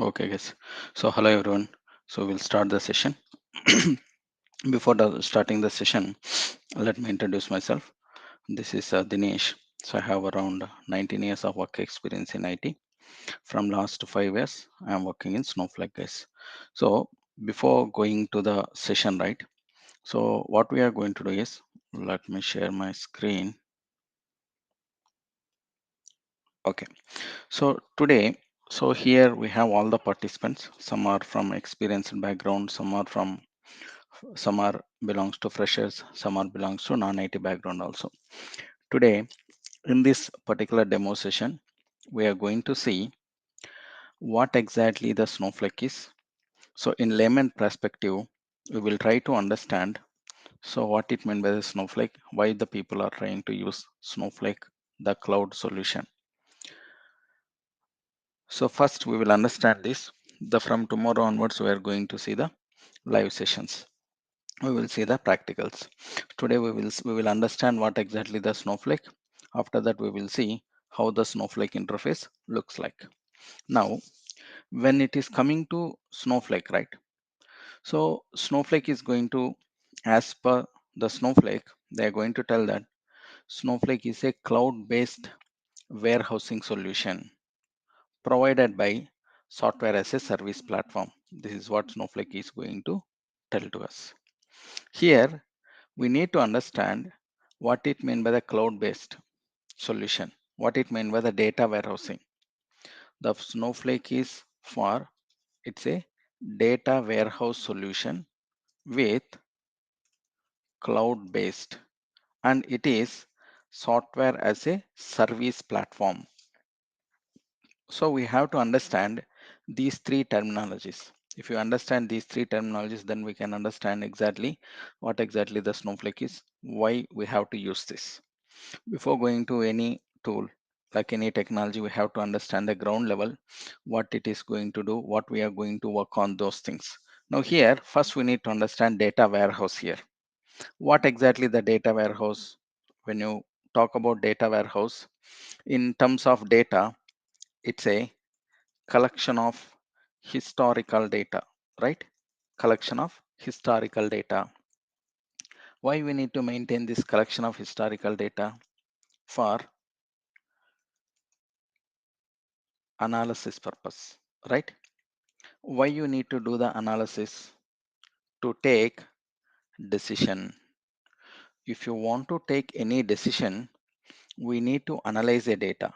Okay, guys. So, hello everyone. So, we'll start the session. Before starting the session, let me introduce myself. This is Dinesh. So, I have around 19 years of work experience in IT. From last 5 years, I am working in Snowflake, guys. So, before going to the session, right? So, what we are going to do is, let me share my screen. Okay. So, today, so here we have all the participants. Some are from experienced background, some are belongs to freshers, some are belongs to non-IT background also. Today, in this particular demo session, we are going to see what exactly the Snowflake is. So in layman perspective, we will try to understand so what it means by the Snowflake, why the people are trying to use Snowflake, the cloud solution. So first we will understand this. The from tomorrow onwards, we are going to see the live sessions. We will see the practicals. Today we will understand what exactly the Snowflake. After that we will see how the Snowflake interface looks like. Now when it is coming to Snowflake, right? So Snowflake is going to, as per the Snowflake, they are going to tell that Snowflake is a cloud-based warehousing solution provided by software as a service platform. This is what Snowflake is going to tell to us. Here we need to understand what it means by the cloud-based solution, what it means by the data warehousing. The Snowflake is for, it's a data warehouse solution with cloud-based, and it is software as a service platform. So we have to understand these three terminologies. If you understand these three terminologies, then we can understand exactly what exactly the Snowflake is, why we have to use this. Before going to any tool, like any technology, we have to understand the ground level, what it is going to do, what we are going to work on, those things. Now here, first we need to understand data warehouse here. What exactly the data warehouse? When you talk about data warehouse, in terms of data, it's a collection of historical data, right? Collection of historical data. Why we need to maintain this collection of historical data? For analysis purpose, right? Why you need to do the analysis? To take decision. If you want to take any decision, we need to analyze the data.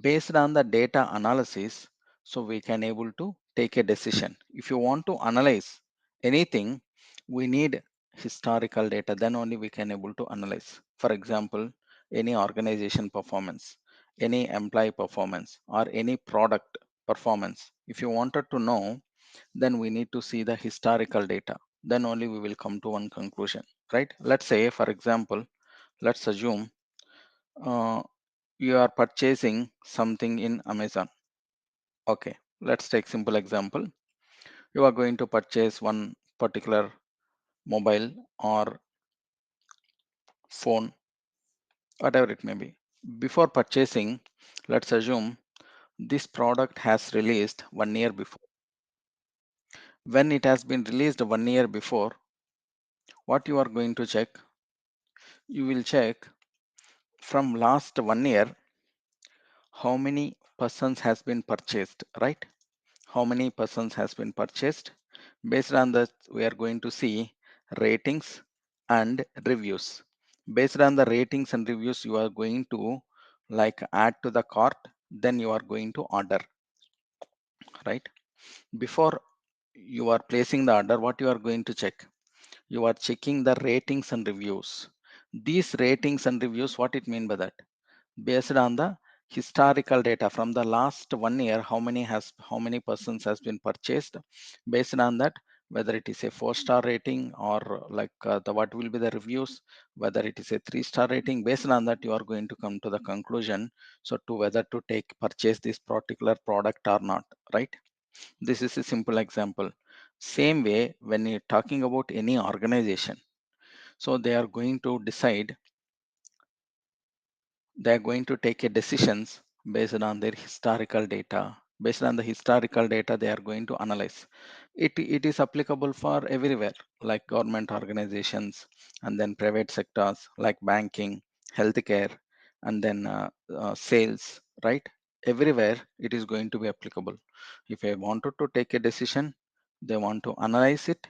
Based on the data analysis, so we can able to take a decision. If you want to analyze anything, we need historical data, then only we can able to analyze. For example, any organization performance, any employee performance, or any product performance. If you wanted to know, then we need to see the historical data, then only we will come to one conclusion, right? Let's say, for example, let's assume uh, you are purchasing something in Amazon. Okay, let's take simple example. You are going to purchase one particular mobile or phone, whatever it may be. Before purchasing, let's assume this product has released 1 year before. When it has been released 1 year before, what you are going to check? You will check from last 1 year how many persons has been purchased, right? How many persons has been purchased. Based on that, we are going to see ratings and reviews. Based on the ratings and reviews, you are going to like add to the cart, then you are going to order, right? Before you are placing the order, what you are going to check? You are checking the ratings and reviews. These ratings and reviews, what it mean by that? Based on the historical data from the last 1 year, how many persons has been purchased. Based on that, whether it is a 4-star rating or like the what will be the reviews, whether it is a 3-star rating. Based on that, you are going to come to the conclusion, so to whether to take purchase this particular product or not, right? This is a simple example. Same way, when you're talking about any organization, so they are going to decide, they are going to take a decisions based on their historical data. Based on the historical data, they are going to analyze. It is applicable for everywhere, like government organizations, and then private sectors like banking, healthcare, and then sales, right? Everywhere it is going to be applicable. If I wanted to take a decision, they want to analyze it.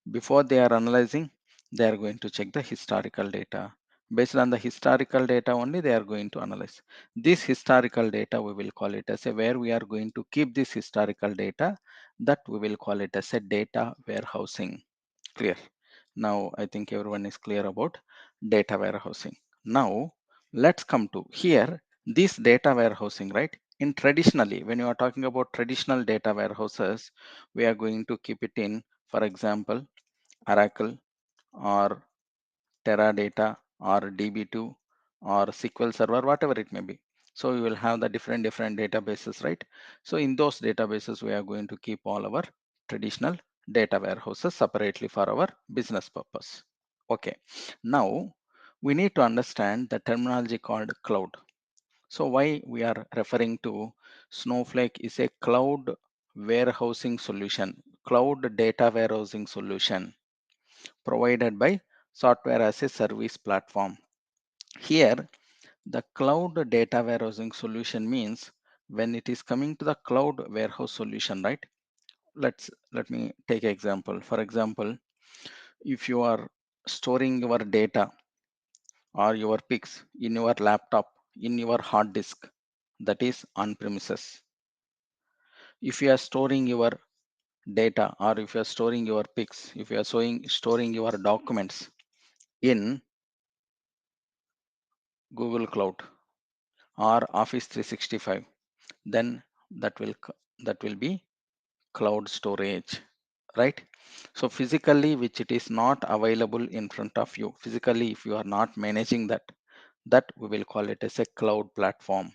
Before they are analyzing, they are going to check the historical data. Based on the historical data only, they are going to analyze. This historical data, we will call it as a, where we are going to keep this historical data, that we will call it as a data warehousing. Clear? Now I think everyone is clear about data warehousing. Now let's come to here, this data warehousing, right? In traditionally, when you are talking about traditional data warehouses, we are going to keep it in, for example, Oracle or Teradata or DB2 or SQL Server, whatever it may be. So you will have the different databases, right? So in those databases, we are going to keep all our traditional data warehouses separately for our business purpose. Okay. Now we need to understand the terminology called cloud. So why we are referring to Snowflake is a cloud warehousing solution, cloud data warehousing solution provided by software as a service platform. Here, the cloud data warehousing solution means when it is coming to the cloud warehouse solution, right? Let me take an example. For example, if you are storing your data or your pics in your laptop, in your hard disk, that is on premises. If you are storing your data or if you are storing your pics, if you are storing your documents in Google Cloud or Office 365, then that will that will be cloud storage, right? So physically, which it is not available in front of you physically, if you are not managing that, that we will call it as a cloud platform.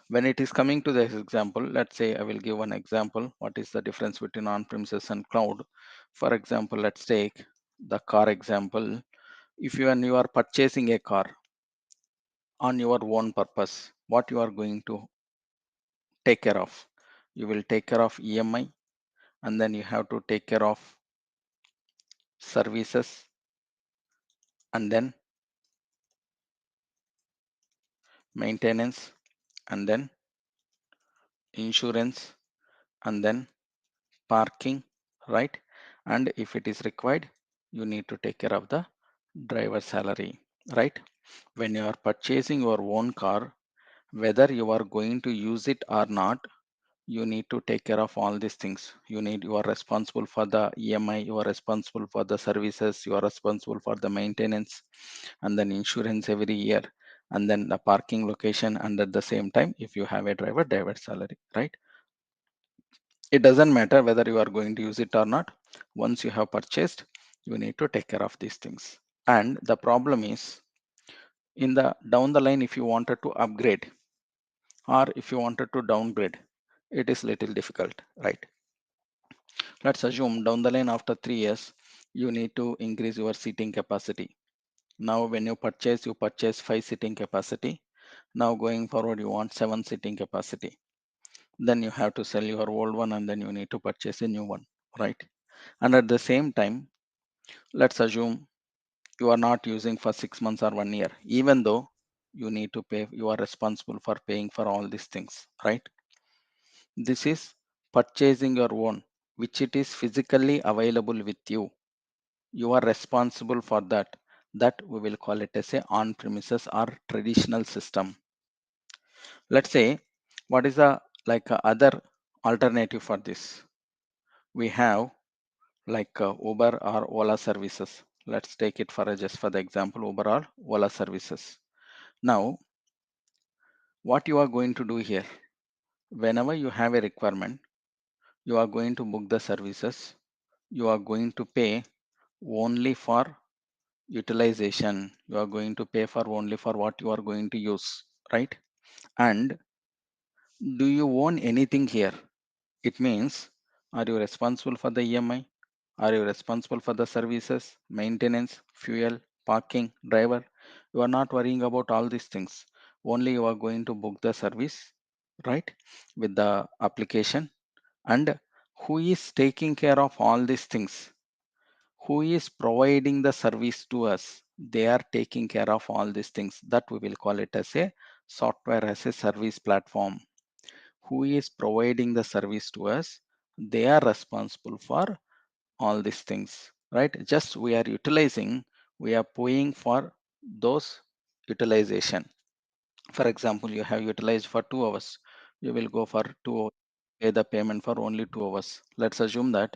When it is coming to this example, let's say I will give one example. What is the difference between on-premises and cloud? For example, let's take the car example. If you are purchasing a car on your own purpose, what you are going to take care of? You will take care of EMI, and then you have to take care of services, and then maintenance, and then insurance, and then parking, right? And if it is required, you need to take care of the driver salary, right? When you are purchasing your own car, whether you are going to use it or not, you need to take care of all these things. You are responsible for the EMI, you are responsible for the services, you are responsible for the maintenance, and then insurance every year, and then the parking location, and at the same time, if you have a driver salary, right? It doesn't matter whether you are going to use it or not. Once you have purchased, you need to take care of these things. And the problem is, in the down the line, if you wanted to upgrade or if you wanted to downgrade, it is little difficult, right? Let's assume down the line after 3 years, you need to increase your seating capacity. Now, when you purchase 5 seating capacity. Now going forward, you want 7 seating capacity. Then you have to sell your old one and then you need to purchase a new one, right? And at the same time, let's assume you are not using for 6 months or 1 year, even though you need to pay, you are responsible for paying for all these things, right? This is purchasing your own, which it is physically available with you. You are responsible for that. That we will call it as a on-premises or traditional system. Let's say, what is the other alternative for this? We have Uber or Ola services. Let's take it for just for the example, Uber or Ola services. Now, what you are going to do here, whenever you have a requirement, you are going to book the services. You are going to pay only for utilization. You are going to pay for only for what you are going to use, right? And do you own anything here? It means, are you responsible for the EMI? Are you responsible for the services, maintenance, fuel, parking, driver? You are not worrying about all these things. Only you are going to book the service right, with the application. And who is taking care of all these things? Who is providing the service to us? They are taking care of all these things. That we will call it as a software as a service platform. Who is providing the service to us? They are responsible for all these things, right? Just we are utilizing, we are paying for those utilization. For example, you have utilized for 2 hours, you will go for 2 hours, pay the payment for only 2 hours. Let's assume that.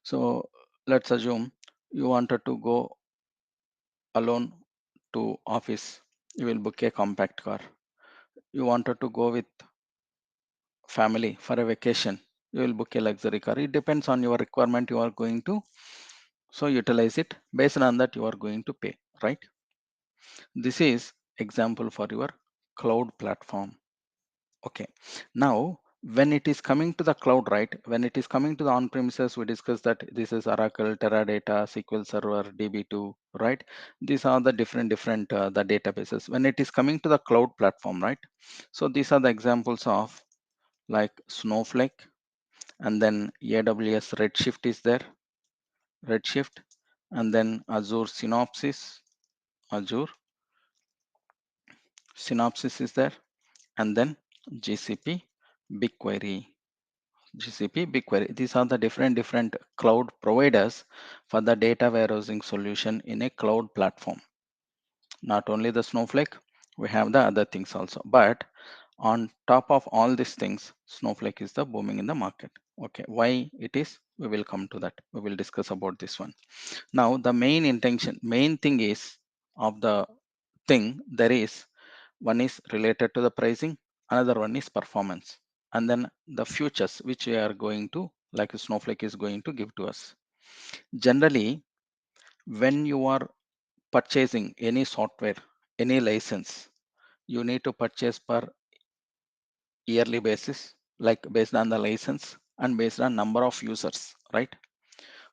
So let's assume you wanted to go alone to office, you will book a compact car. You wanted to go with family for a vacation, you will book a luxury car. It depends on your requirement, you are going to so utilize it. Based on that, you are going to pay, right? This is example for your cloud platform. Okay. Now, when it is coming to the cloud, right? When it is coming to the on-premises, we discussed that this is Oracle, Teradata, SQL Server, DB2, right? These are the different the databases. When it is coming to the cloud platform, right? So these are the examples of like Snowflake, and then AWS Redshift is there, Redshift, and then Azure Synopsys is there, and then GCP BigQuery. GCP BigQuery. These are the different cloud providers for the data warehousing solution in a cloud platform. Not only the Snowflake, we have the other things also. But on top of all these things, Snowflake is the booming in the market. Okay, why it is? We will come to that. We will discuss about this one. Now, the main thing is of the thing there is one is related to the pricing, another one is performance, and then the futures which we are going to like Snowflake is going to give to us. Generally, when you are purchasing any software, any license, you need to purchase per yearly basis, like based on the license and based on number of users, right?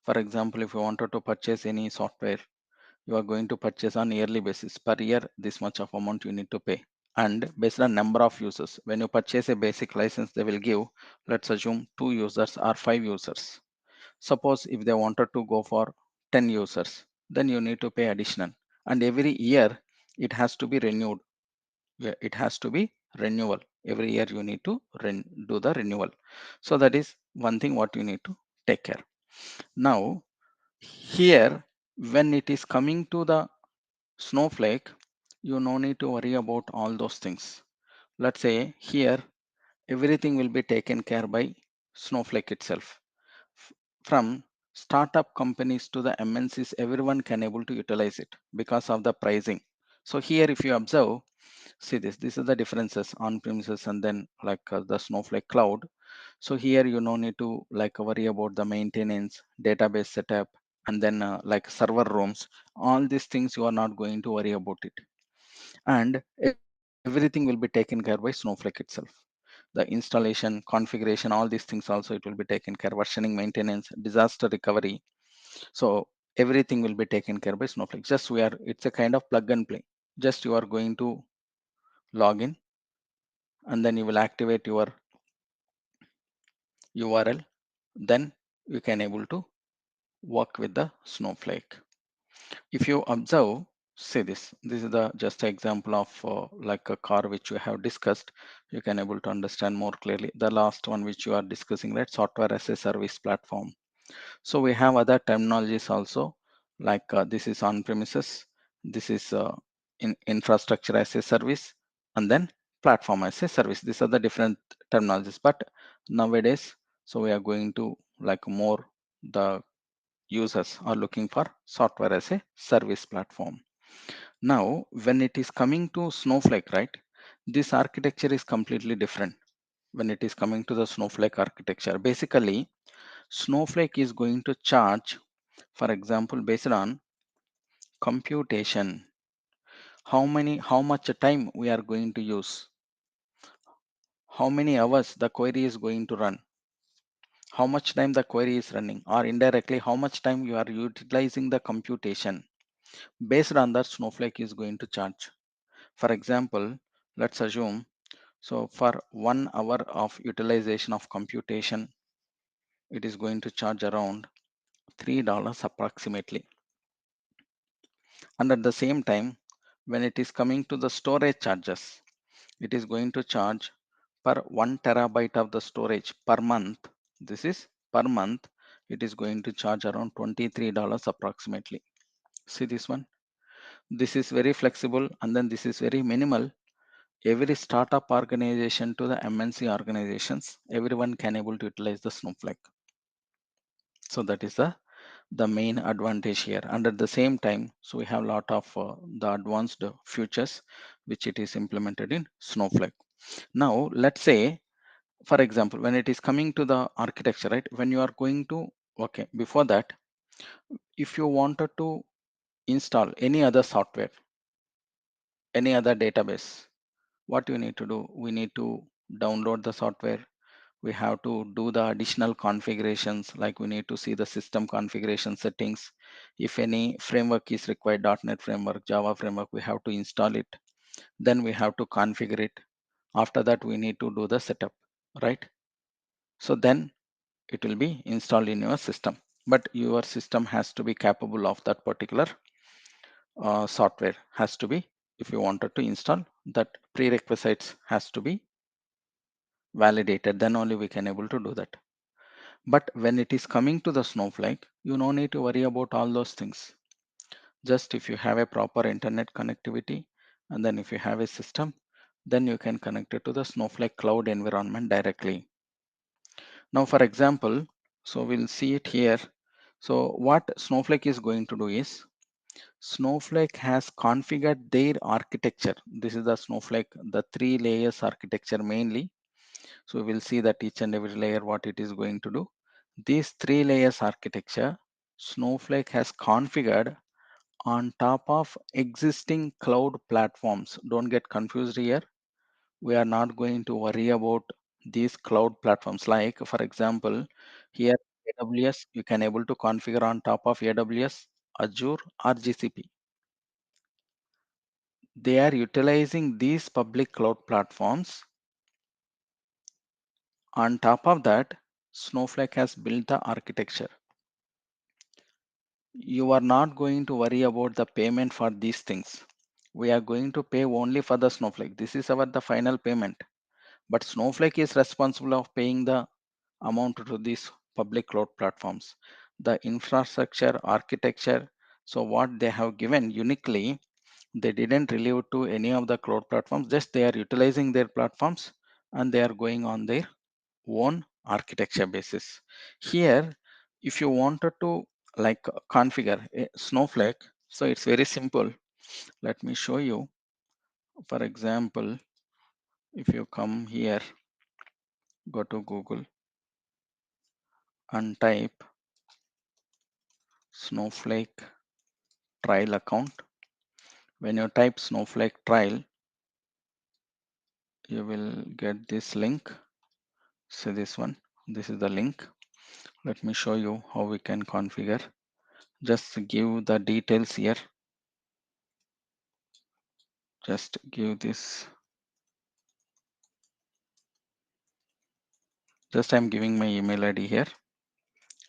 For example, if you wanted to purchase any software, you are going to purchase on yearly basis. Per year, this much of amount you need to pay. And based on number of users, when you purchase a basic license, they will give, let's assume 2 users or 5 users. Suppose if they wanted to go for 10 users, then you need to pay additional. And every year, it has to be renewed. Yeah, it has to be renewal. Every year you need to do the renewal. So that is one thing what you need to take care. Now, here, when it is coming to the Snowflake, you no need to worry about all those things. Let's say here, everything will be taken care by Snowflake itself. F- From startup companies to the MNCs, everyone can able to utilize it because of the pricing. So here, if you observe, see this is the differences on premises and then like the Snowflake cloud. So here you no need to like worry about the maintenance, database setup, and then like server rooms. All these things you are not going to worry about it, and everything will be taken care by Snowflake itself. The installation, configuration, all these things also it will be taken care. Versioning, maintenance, disaster recovery. So everything will be taken care by Snowflake. Just we are it's a kind of plug and play. Just you are going to log in, and then you will activate your URL. Then you can able to work with the Snowflake. If you observe, see this is the just example of like a car which we have discussed. You can able to understand more clearly. The last one which you are discussing, right? Software as a service platform. So we have other terminologies also, like this is on premises, this is in infrastructure as a service, and then platform as a service. These are the different terminologies. But nowadays, so we are going to like more the users are looking for software as a service platform. Now, when it is coming to Snowflake, right, this architecture is completely different. When it is coming to the Snowflake architecture, basically, Snowflake is going to charge, for example, based on computation, how much time we are going to use, how many hours the query is going to run, how much time the query is running, or indirectly how much time you are utilizing the computation. Based on that, Snowflake is going to charge. For example, let's assume So for 1 hour of utilization of computation, it is going to charge around $3 approximately. And at the same time, when it is coming to the storage charges, it is going to charge per 1 terabyte of the storage per month. This is per month. It is going to charge around $23 approximately. See this one. This is very flexible, and then this is very minimal. Every startup organization to the MNC organizations, everyone can able to utilize the Snowflake. So that is the main advantage here. And at the same time, so we have a lot of the advanced features which it is implemented in Snowflake. Now let's say, for example, when it is coming to the architecture, right, when you are going to, okay, before that, if you wanted to install any other software, any other database, what you need to do, we need to download the software. We have to do the additional configurations, like we need to see the system configuration settings. If any framework is required, .NET framework, Java framework, we have to install it. Then we have to configure it. After that, we need to do the setup, right? So then it will be installed in your system. But your system has to be capable of that particular software. Has to be, if you wanted to install, that prerequisites has to be validated. Then only we can able to do that. But when it is coming to the Snowflake, you no need to worry about all those things. Just if you have a proper internet connectivity, and then if you have a system, then you can connect it to the Snowflake cloud environment directly. Now, for example, so we'll see it here. So what Snowflake is going to do is, Snowflake has configured their architecture. This is the Snowflake, the 3 layers architecture mainly. So we'll see that each and every layer, what it is going to do. These 3 layers architecture, Snowflake has configured on top of existing cloud platforms. Don't get confused here. We are not going to worry about these cloud platforms. Like for example, here AWS, you can able to configure on top of AWS, Azure or GCP. They are utilizing these public cloud platforms. On top of that, Snowflake has built the architecture. You are not going to worry about the payment for these things. We are going to pay only for the Snowflake. This is our the final payment. But Snowflake is responsible of paying the amount to these public cloud platforms. The infrastructure, architecture, so what they have given uniquely, they didn't release to any of the cloud platforms. Just they are utilizing their platforms and they are going on their own architecture basis. Here, if you wanted to like configure a Snowflake, so it's very simple. Let me show you. For example, if you come here, go to Google and type Snowflake trial account. When you type Snowflake trial, you will get this link. See this one. This is the link. Let me show you how we can configure. Just give the details here. Just give this. Just I'm giving my email ID here.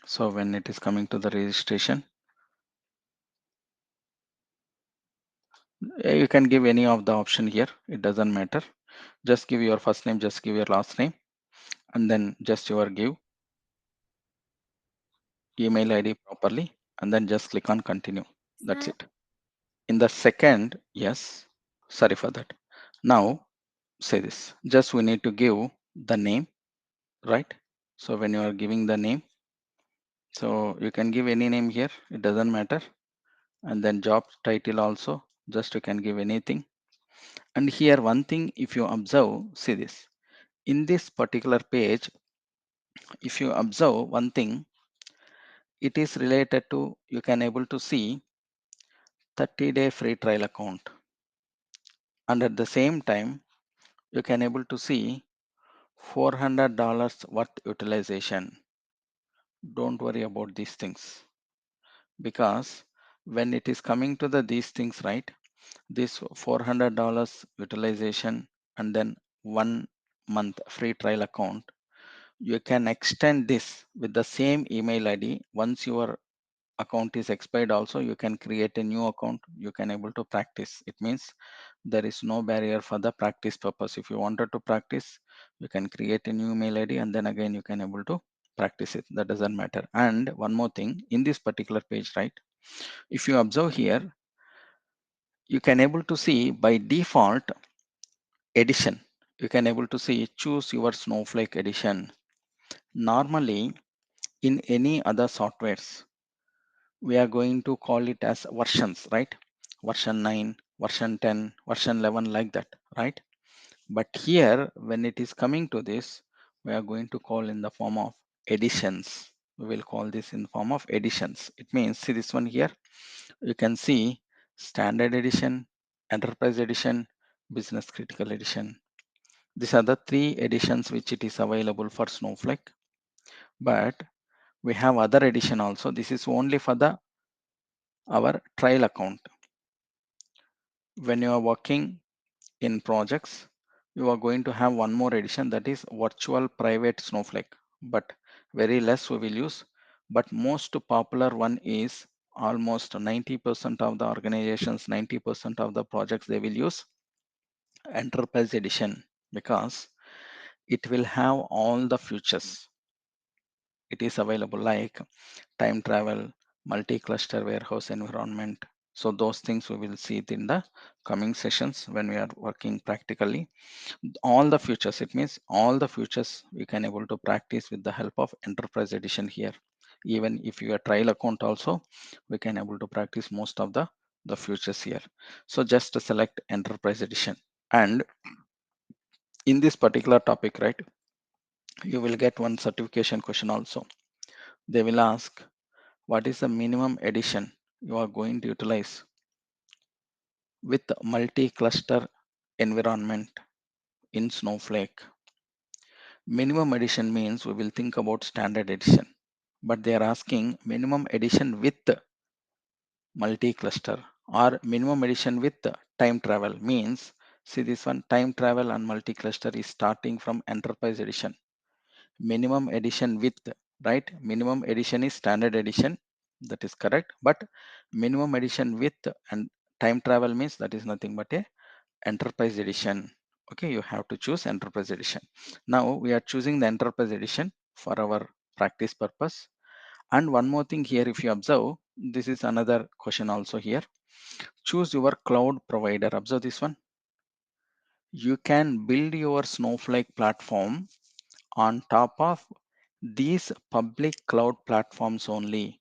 So when it is coming to the registration, you can give any of the option here. It doesn't matter. Just give your first name, just give your last name, and then just your give email ID properly, and then just click on continue. That's Sir, it. In the second, yes, sorry for that. Now say this. Just we need to give the name, right? So when you are giving the name, so you can give any name here. It doesn't matter. And then job title also, just you can give anything. And here one thing, if you observe, see this. In this particular page, if you observe one thing, it is related to, you can able to see 30-day free trial account. And at the same time, you can able to see $400 worth utilization. Don't worry about these things, because when it is coming to the these things, right, this $400 utilization and then one month free trial account, you can extend this with the same email ID. Once your account is expired also, you can create a new account, you can able to practice. It means there is no barrier for the practice purpose. If you wanted to practice, you can create a new email ID and then again you can able to practice it. That doesn't matter. And one more thing, in this particular page, right, if you observe here, you can able to see by default edition. You can able to see choose your Snowflake edition. Normally in any other softwares, we are going to call it as versions, right? Version 9, version 10, version 11, like that, right? But here, when it is coming to this, we are going to call in the form of editions. We will call this in form of editions. It means, see this one here, you can see standard edition, enterprise edition, business critical edition. These are the three editions which it is available for Snowflake. But we have other edition also. This is only for the our trial account. When you are working in projects, you are going to have one more edition, that is virtual private Snowflake, but very less we will use. But most popular one is almost 90% of the organizations, 90% of the projects, they will use enterprise edition because it will have all the features. It is available like time travel, multi-cluster warehouse environment. So those things we will see it in the coming sessions when we are working practically. All the features, it means all the features we can able to practice with the help of enterprise edition here. Even if you are trial account also, we can able to practice most of the features here. So just to select enterprise edition, and in this particular topic, right, you will get one certification question also. They will ask what is the minimum edition you are going to utilize with multi-cluster environment in Snowflake. Minimum edition means we will think about standard edition, but they are asking minimum edition with multi-cluster or minimum edition with time travel. Means, see this one, time travel and multi-cluster is starting from enterprise edition. Minimum edition with, right, minimum edition is standard edition, that is correct, but minimum edition with and time travel means that is nothing but a enterprise edition. Okay, you have to choose enterprise edition. Now we are choosing the enterprise edition for our practice purpose. And one more thing here, if you observe, this is another question also here. Choose your cloud provider. Observe this one. You can build your Snowflake platform on top of these public cloud platforms only.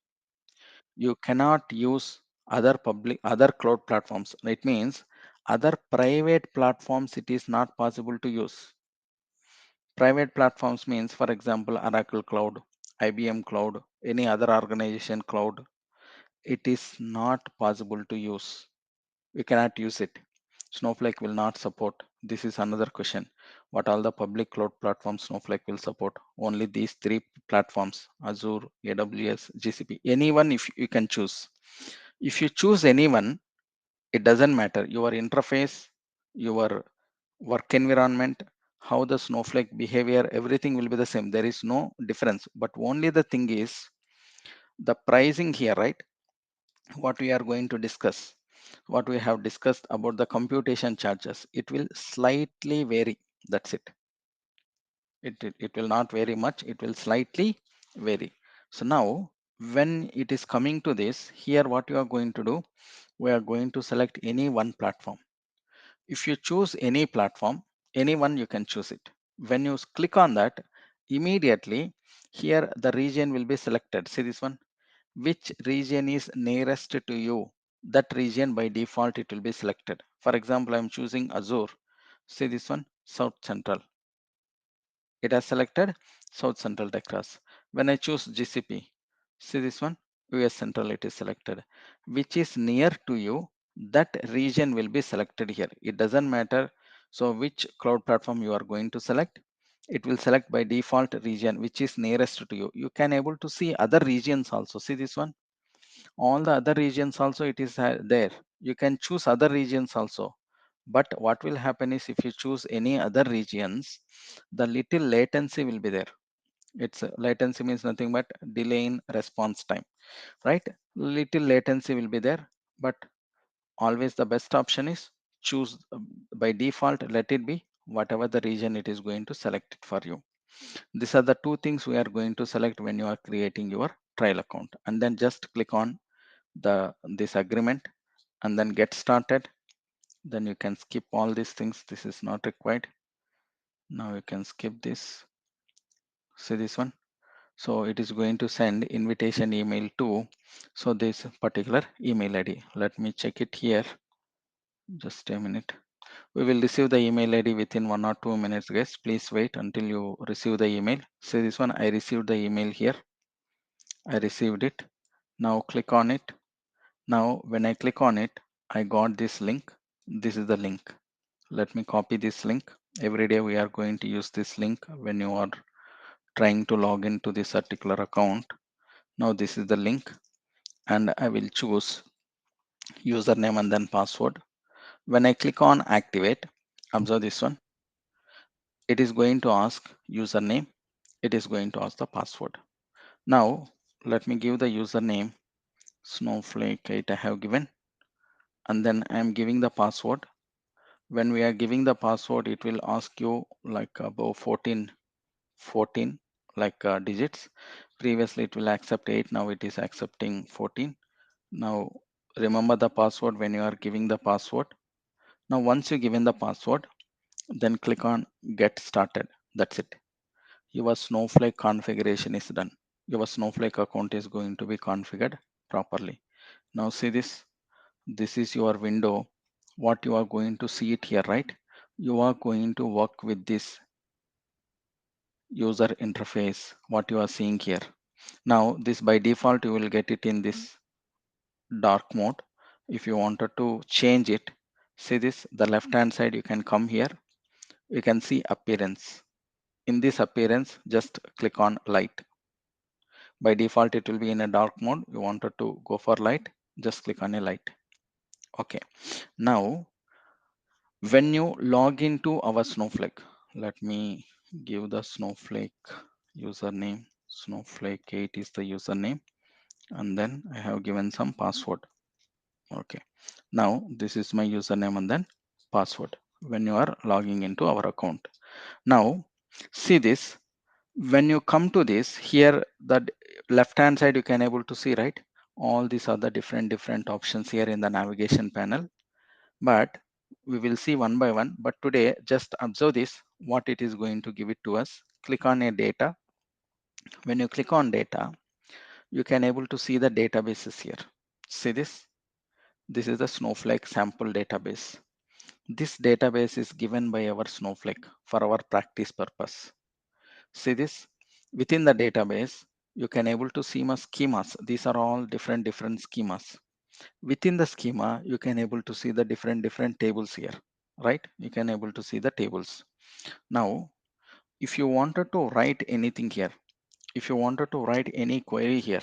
You cannot use other cloud platforms. It means other private platforms it is not possible to use. Private platforms means, for example, Oracle Cloud, IBM Cloud, any other organization cloud. It is not possible to use. We cannot use it. Snowflake will not support. This is another question. What all the public cloud platforms Snowflake will support? Only these three platforms: Azure, AWS, GCP. Anyone if you can choose. If you choose anyone, it doesn't matter. Your interface, your work environment, how the Snowflake behavior, everything will be the same. There is no difference. But only the thing is the pricing here, right? What we are going to discuss, what we have discussed about the computation charges, it will slightly vary. That's it. It will not vary much, it will slightly vary. So now when it is coming to this here, what you are going to do, we are going to select any one platform. If you choose any platform, any one, you can choose it. When you click on that, immediately here the region will be selected. See this one, which region is nearest to you, that region by default it will be selected. For example, I'm choosing Azure. See this one, South Central. It has selected South Central Texas. When I choose GCP, see this one, US Central, it is selected. Which is near to you, that region will be selected here. It doesn't matter. So which cloud platform you are going to select, it will select by default region which is nearest to you. You can able to see other regions also. See this one, all the other regions also it is there. You can choose other regions also. But what will happen is if you choose any other regions, the little latency will be there. It's latency means nothing but delay in response time, right? Little latency will be there, but always the best option is choose by default, let it be whatever the region it is going to select it for you. These are the two things we are going to select when you are creating your trial account, and then just click on the this agreement and then get started. Then you can skip all these things, this is not required. Now you can skip this. See this one. So it is going to send invitation email to, so this particular email ID, let me check it here. Just a minute. We will receive the email ID within 1 or 2 minutes, guys. Please wait until you receive the email. See this one, I received the email here. I received it. Now click on it. Now when I click on it, I got this link. This is the link. Let me copy this link. Every day we are going to use this link when you are trying to log into this particular account. Now this is the link, and I will choose username and then password. When I click on activate, observe this one. It is going to ask username. It is going to ask the password. Now let me give the username Snowflake 8 I have given, and then I am giving the password. When we are giving the password, it will ask you like above 14 like digits. Previously it will accept 8, now it is accepting 14. Now remember the password when you are giving the password. Now once you given the password, then click on get started. That's it. Your Snowflake configuration is done. Your Snowflake account is going to be configured properly. Now see this. This is your window. What you are going to see it here, right? You are going to work with this user interface, what you are seeing here. Now this by default you will get it in this dark mode. If you wanted to change it, see this, the left hand side, you can come here. You can see appearance. In this appearance, just click on light. By default it will be in a dark mode. You wanted to go for light, just click on a light. Okay, now when you log into our Snowflake, let me give the Snowflake username. Snowflake 8 is the username, and then I have given some password. Okay, now this is my username and then password when you are logging into our account. Now see this, when you come to this here, the left hand side you can able to see, right? All these are the different options here in the navigation panel, but we will see one by one. But today just observe this, what it is going to give it to us. Click on a data. When you click on data, you can able to see the databases here. See this, this is the Snowflake sample database. This database is given by our Snowflake for our practice purpose. See this, within the database you can able to see my schemas. These are all different schemas. Within the schema you can able to see the different tables here, right? You can able to see the tables. Now if you wanted to write anything here, if you wanted to write any query here,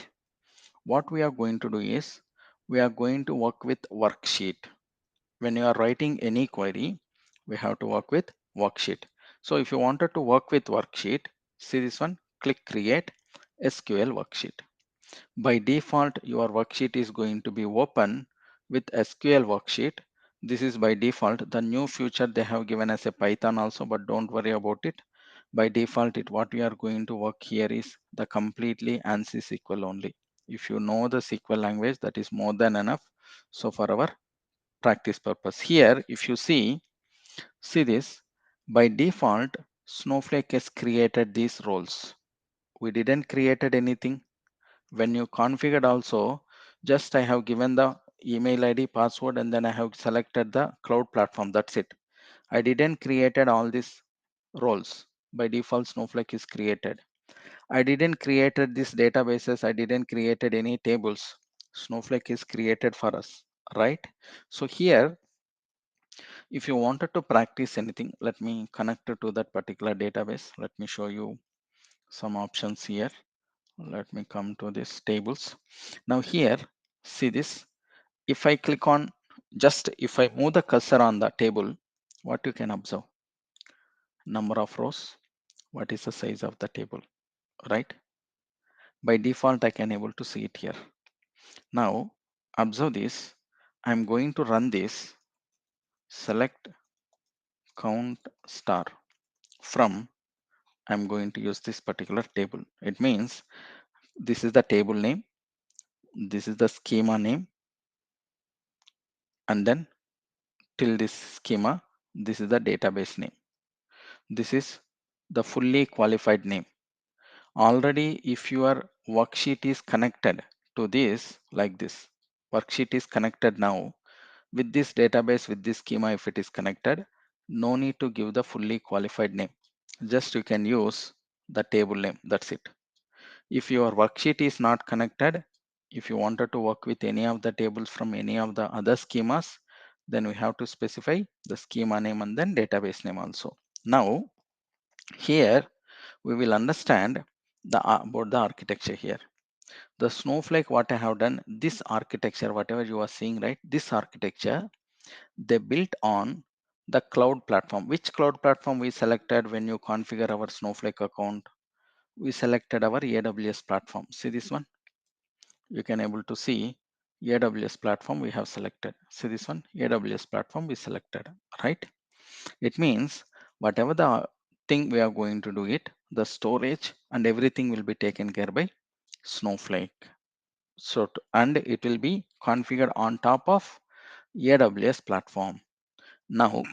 what we are going to do is we are going to work with worksheet. When you are writing any query, we have to work with worksheet. So if you wanted to work with worksheet, see this one, click create SQL worksheet. By default, your worksheet is going to be open with SQL worksheet. This is by default. The new feature they have given as a Python also, but don't worry about it. By default, what we are going to work here is the completely ANSI SQL only. If you know the SQL language, that is more than enough. So for our practice purpose here, if you see this, by default, Snowflake has created these roles. We didn't created anything. When you configured also, just I have given the email ID, password, and then I have selected the cloud platform. That's it. I didn't created all these roles. By default, Snowflake is created. I didn't created these databases. I didn't created any tables. Snowflake is created for us, right? So here, if you wanted to practice anything, let me connect it to that particular database. Let me show you some options here. Let me come to this tables. Now here, see this. If I click on Just if I move the cursor on the table, what you can observe? Number of rows. What is the size of the table, right? By default, I can able to see it here. Now, observe this. I'm going to run this. Select count star from. I'm going to use this particular table. It means this is the table name. This is the schema name. And then till this schema, this is the database name. This is the fully qualified name. Already, if your worksheet is connected to this like this, worksheet is connected now with this database, with this schema, if it is connected, no need to give the fully qualified name. Just you can use the table name. That's it. If your worksheet is not connected, if you wanted to work with any of the tables from any of the other schemas, then we have to specify the schema name and then database name also. Now, here we will understand about the architecture here. The Snowflake, what I have done, this architecture, whatever you are seeing, right? This architecture, they built on the cloud platform. Which cloud platform we selected when you configure our Snowflake account? We selected our AWS platform. See this one? You can able to see AWS platform we have selected. See this one? AWS platform we selected, right? It means whatever the thing we are going to do it, the storage and everything will be taken care by Snowflake. So, and it will be configured on top of AWS platform. Now,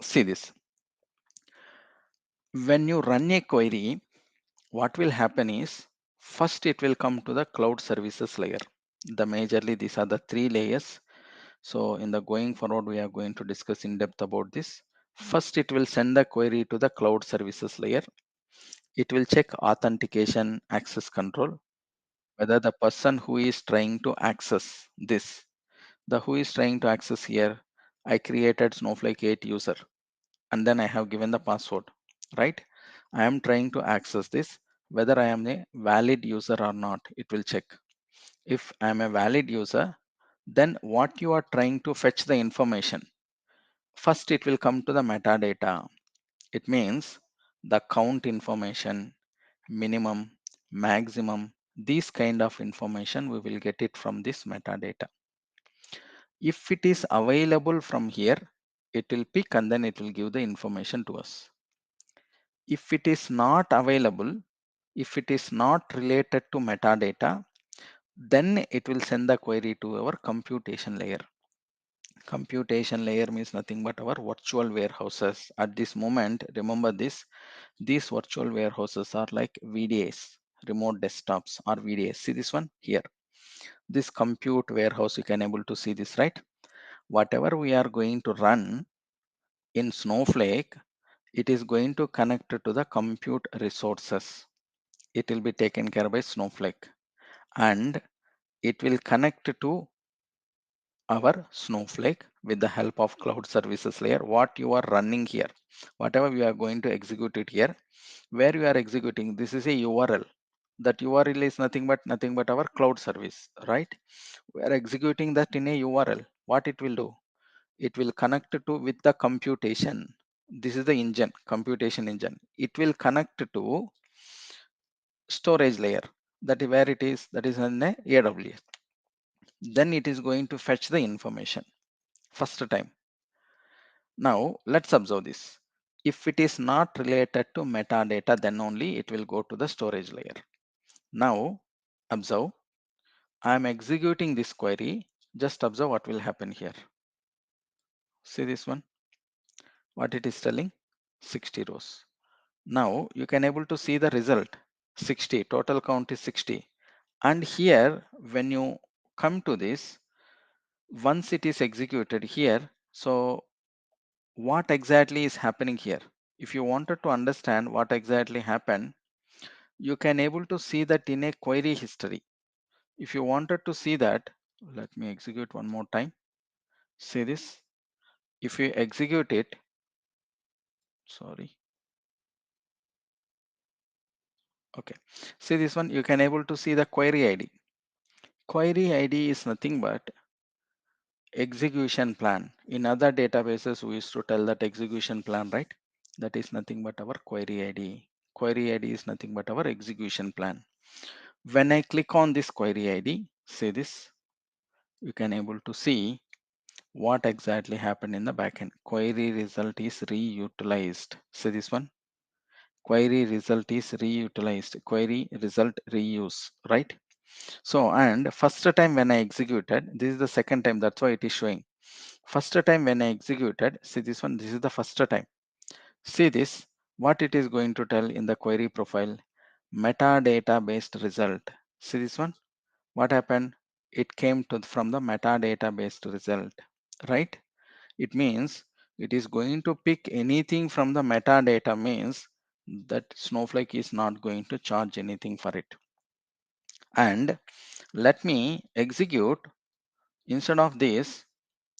see this. When you run a query, what will happen is first it will come to the cloud services layer. The majorly these are the three layers. So in the going forward, we are going to discuss in depth about this. First, it will send the query to the cloud services layer. It will check authentication access control, whether the person who is trying to access this, the who is trying to access here, I created Snowflake 8 user and then I have given the password, right? I am trying to access this, whether I am a valid user or not, it will check. If I am a valid user, then what you are trying to fetch the information, first it will come to the metadata. It means the count information, minimum, maximum, these kind of information we will get it from this metadata. If it is available from here, it will pick and then it will give the information to us. If it is not available, if it is not related to metadata, then it will send the query to our computation layer. Computation layer means nothing but our virtual warehouses. At this moment, remember this, these virtual warehouses are like VDAs, remote desktops or VDAs. See this one here. This compute warehouse, you can able to see this, right? Whatever we are going to run in Snowflake, it is going to connect to the compute resources. It will be taken care by Snowflake and it will connect to our Snowflake with the help of cloud services layer. What you are running here, whatever we are going to execute it here, where you are executing, this is a URL. That URL is nothing but our cloud service, right? We are executing that in a URL. What it will do, it will connect to with the computation. This is the engine, computation engine. It will connect to storage layer, that is where it is, that is in the AWS. Then it is going to fetch the information first time. Now let's observe this. If it is not related to metadata, then only it will go to the storage layer. Now observe, I am executing this query. Just observe what will happen here. See this one, what it is telling, 60 rows. Now you can able to see the result, 60, total count is 60. And here when you come to this, once it is executed here, so what exactly is happening here? If you wanted to understand what exactly happened, you can able to see that in a query history. If you wanted to see that, let me execute one more time. See this, if you execute it, sorry, okay, see this one, you can able to see the query ID. Query ID is nothing but execution plan. In other databases, we used to tell that execution plan, right? That is nothing but our query ID. Query ID is nothing but our execution plan. When I click on this query ID, see this, you can able to see what exactly happened in the backend. Query result is reutilized. See this one, query result is reutilized, query result reuse, right? So, and first time when I executed, this is the second time, that's why it is showing. First time when I executed, see this one, this is the first time. See this, what it is going to tell in the query profile, metadata based result. See this one, what happened? It came to from the metadata based result, right? It means it is going to pick anything from the metadata, means that Snowflake is not going to charge anything for it. And let me execute. Instead of this,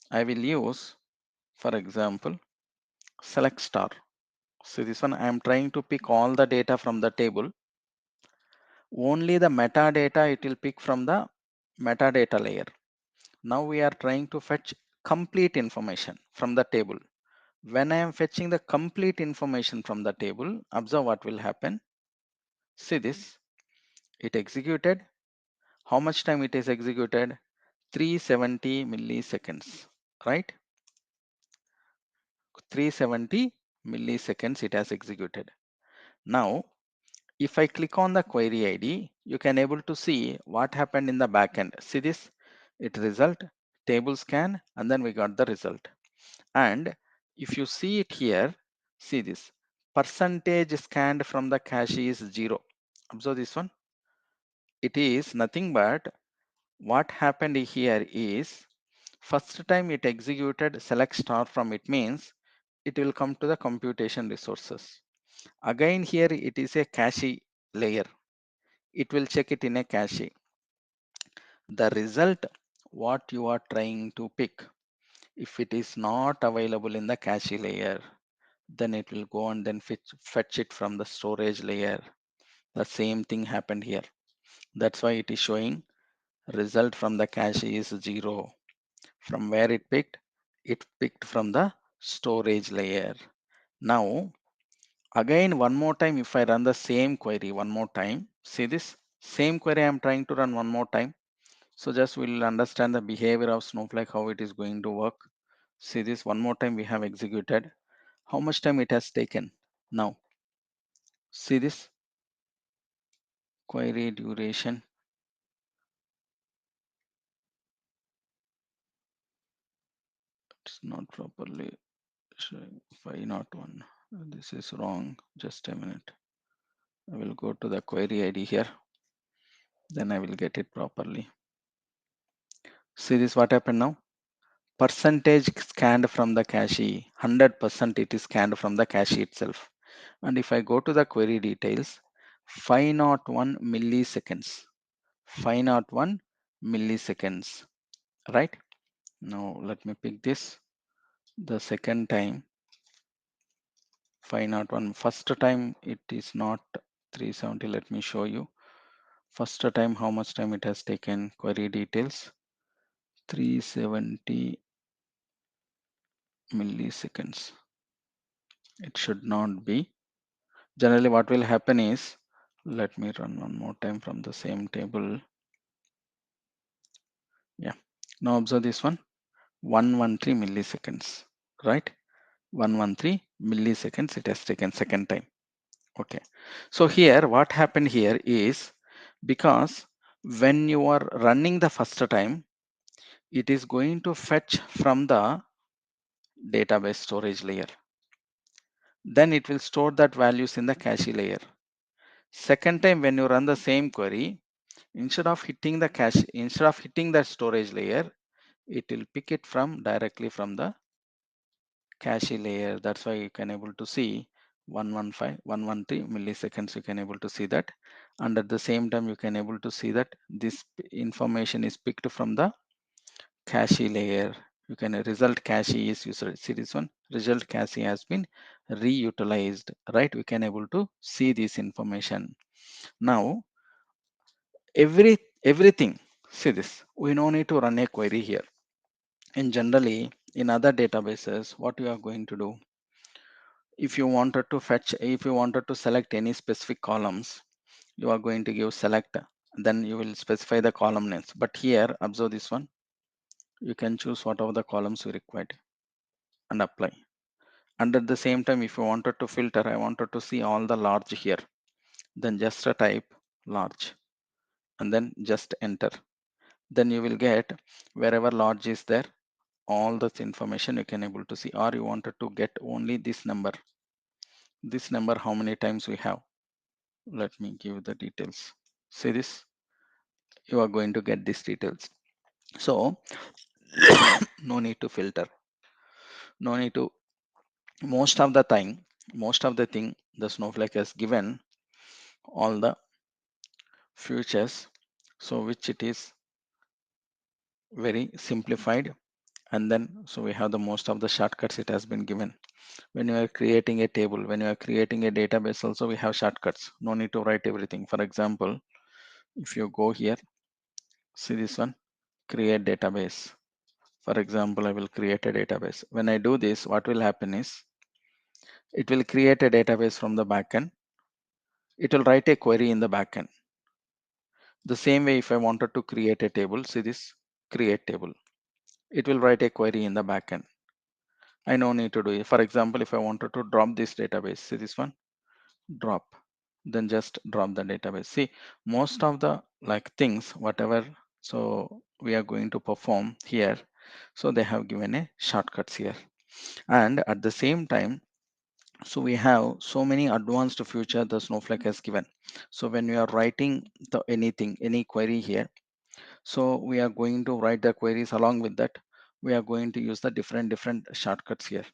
I will use, for example, select star. So this one I am trying to pick all the data from the table. Only the metadata it will pick from the metadata layer. Now we are trying to fetch complete information from the table. When I am fetching the complete information from the table, observe what will happen. See this, it executed. How much time it is executed? 370 milliseconds, right? 370 milliseconds it has executed. Now, if I click on the query ID, you can able to see what happened in the backend. See this, it result, table scan, and then we got the result. And if you see it here, see this, percentage scanned from the cache is 0. Observe this one. It is nothing but what happened here is first time it executed select star from it, means it will come to the computation resources. Again here it is a cache layer. It will check it in a cache. The result what you are trying to pick, if it is not available in the cache layer, then it will go and then fetch it from the storage layer. The same thing happened here. That's why it is showing result from the cache is 0. From where it picked from the storage layer. Now again one more time, if I run the same query one more time, see this same query I'm trying to run one more time. So just we'll understand the behavior of Snowflake, how it is going to work. See this one more time we have executed. How much time it has taken? Now see this query duration. It's not properly showing 501. This is wrong. Just a minute. I will go to the query ID here. Then I will get it properly. See this what happened now? Percentage scanned from the cache. 100% it is scanned from the cache itself. And if I go to the query details, 501 milliseconds. 501 milliseconds. Right? Now let me pick this. The second time 501. First time it is not 370. Let me show you. First time how much time it has taken. Query details 370 milliseconds. It should not be. Generally what will happen is, let me run one more time from the same table. Yeah, now observe this one, 113 milliseconds, right? 113 milliseconds it has taken second time. Okay, so here what happened here is, because when you are running the first time, it is going to fetch from the database storage layer. Then it will store that values in the cache layer. Second time when you run the same query, instead of hitting the cache, instead of hitting the storage layer, it will pick it from directly from the cache layer. That's why you can able to see 115 113 milliseconds, you can able to see that. And at the same time you can able to see that this information is picked from the cache layer. You can result cache is used. See this one, result cache has been reutilized, right? We can able to see this information. Now everything, see this, we no need to run a query here. In generally, in other databases, what you are going to do, if you wanted to select any specific columns, you are going to give select, then you will specify the column names. But here, observe this one, you can choose whatever the columns you required and apply. And at the same time, if you wanted to filter, I wanted to see all the large here, then just a type large and then just enter. Then you will get wherever large is there, all this information you can able to see. Or you wanted to get only this number how many times we have. Let me give the details. See this, you are going to get these details. So no need to filter, no need to, most of the time, most of the thing the Snowflake has given all the features, so which it is very simplified. And then so we have the most of the shortcuts it has been given. When you are creating a table, when you are creating a database also, we have shortcuts, no need to write everything. For example, if you go here, see this one, create database. For example, I will create a database. When I do this, what will happen is it will create a database from the backend. It will write a query in the backend. The same way, if I wanted to create a table, see this, create table, it will write a query in the backend. I no need to do it. For example, if I wanted to drop this database, see this one, drop, then just drop the database. See, most of the like things, whatever, so we are going to perform here. So they have given a shortcuts here. And at the same time, so we have so many advanced feature the Snowflake has given. So when you are writing the anything, any query here, so we are going to write the queries. Along with that, we are going to use the different shortcuts here.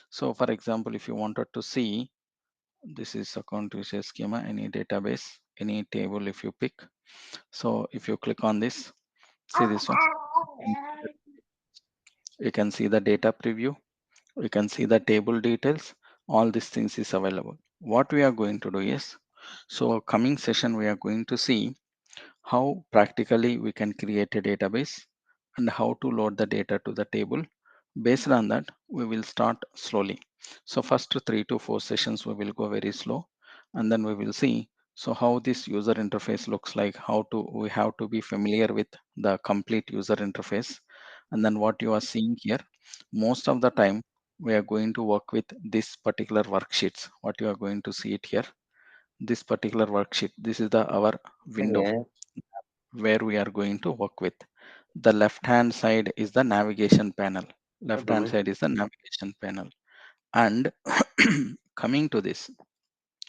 So for example, if you wanted to see, this is account usage schema, any database, any table, if you pick. So if you click on this, see this one, you can see the data preview, you can see the table details, all these things is available. What we are going to do is, so coming session, we are going to see how practically we can create a database and how to load the data to the table. Based on that, we will start slowly. So first 3 to 4 sessions, we will go very slow, and then we will see so how this user interface looks like, how to, we have to be familiar with the complete user interface. And then what you are seeing here, most of the time, we are going to work with this particular worksheets. What you are going to see it here, this particular worksheet, this is the our window Yeah, where we are going to work with. The left hand side is the navigation panel. Left hand automation. side is the navigation panel. And coming to this,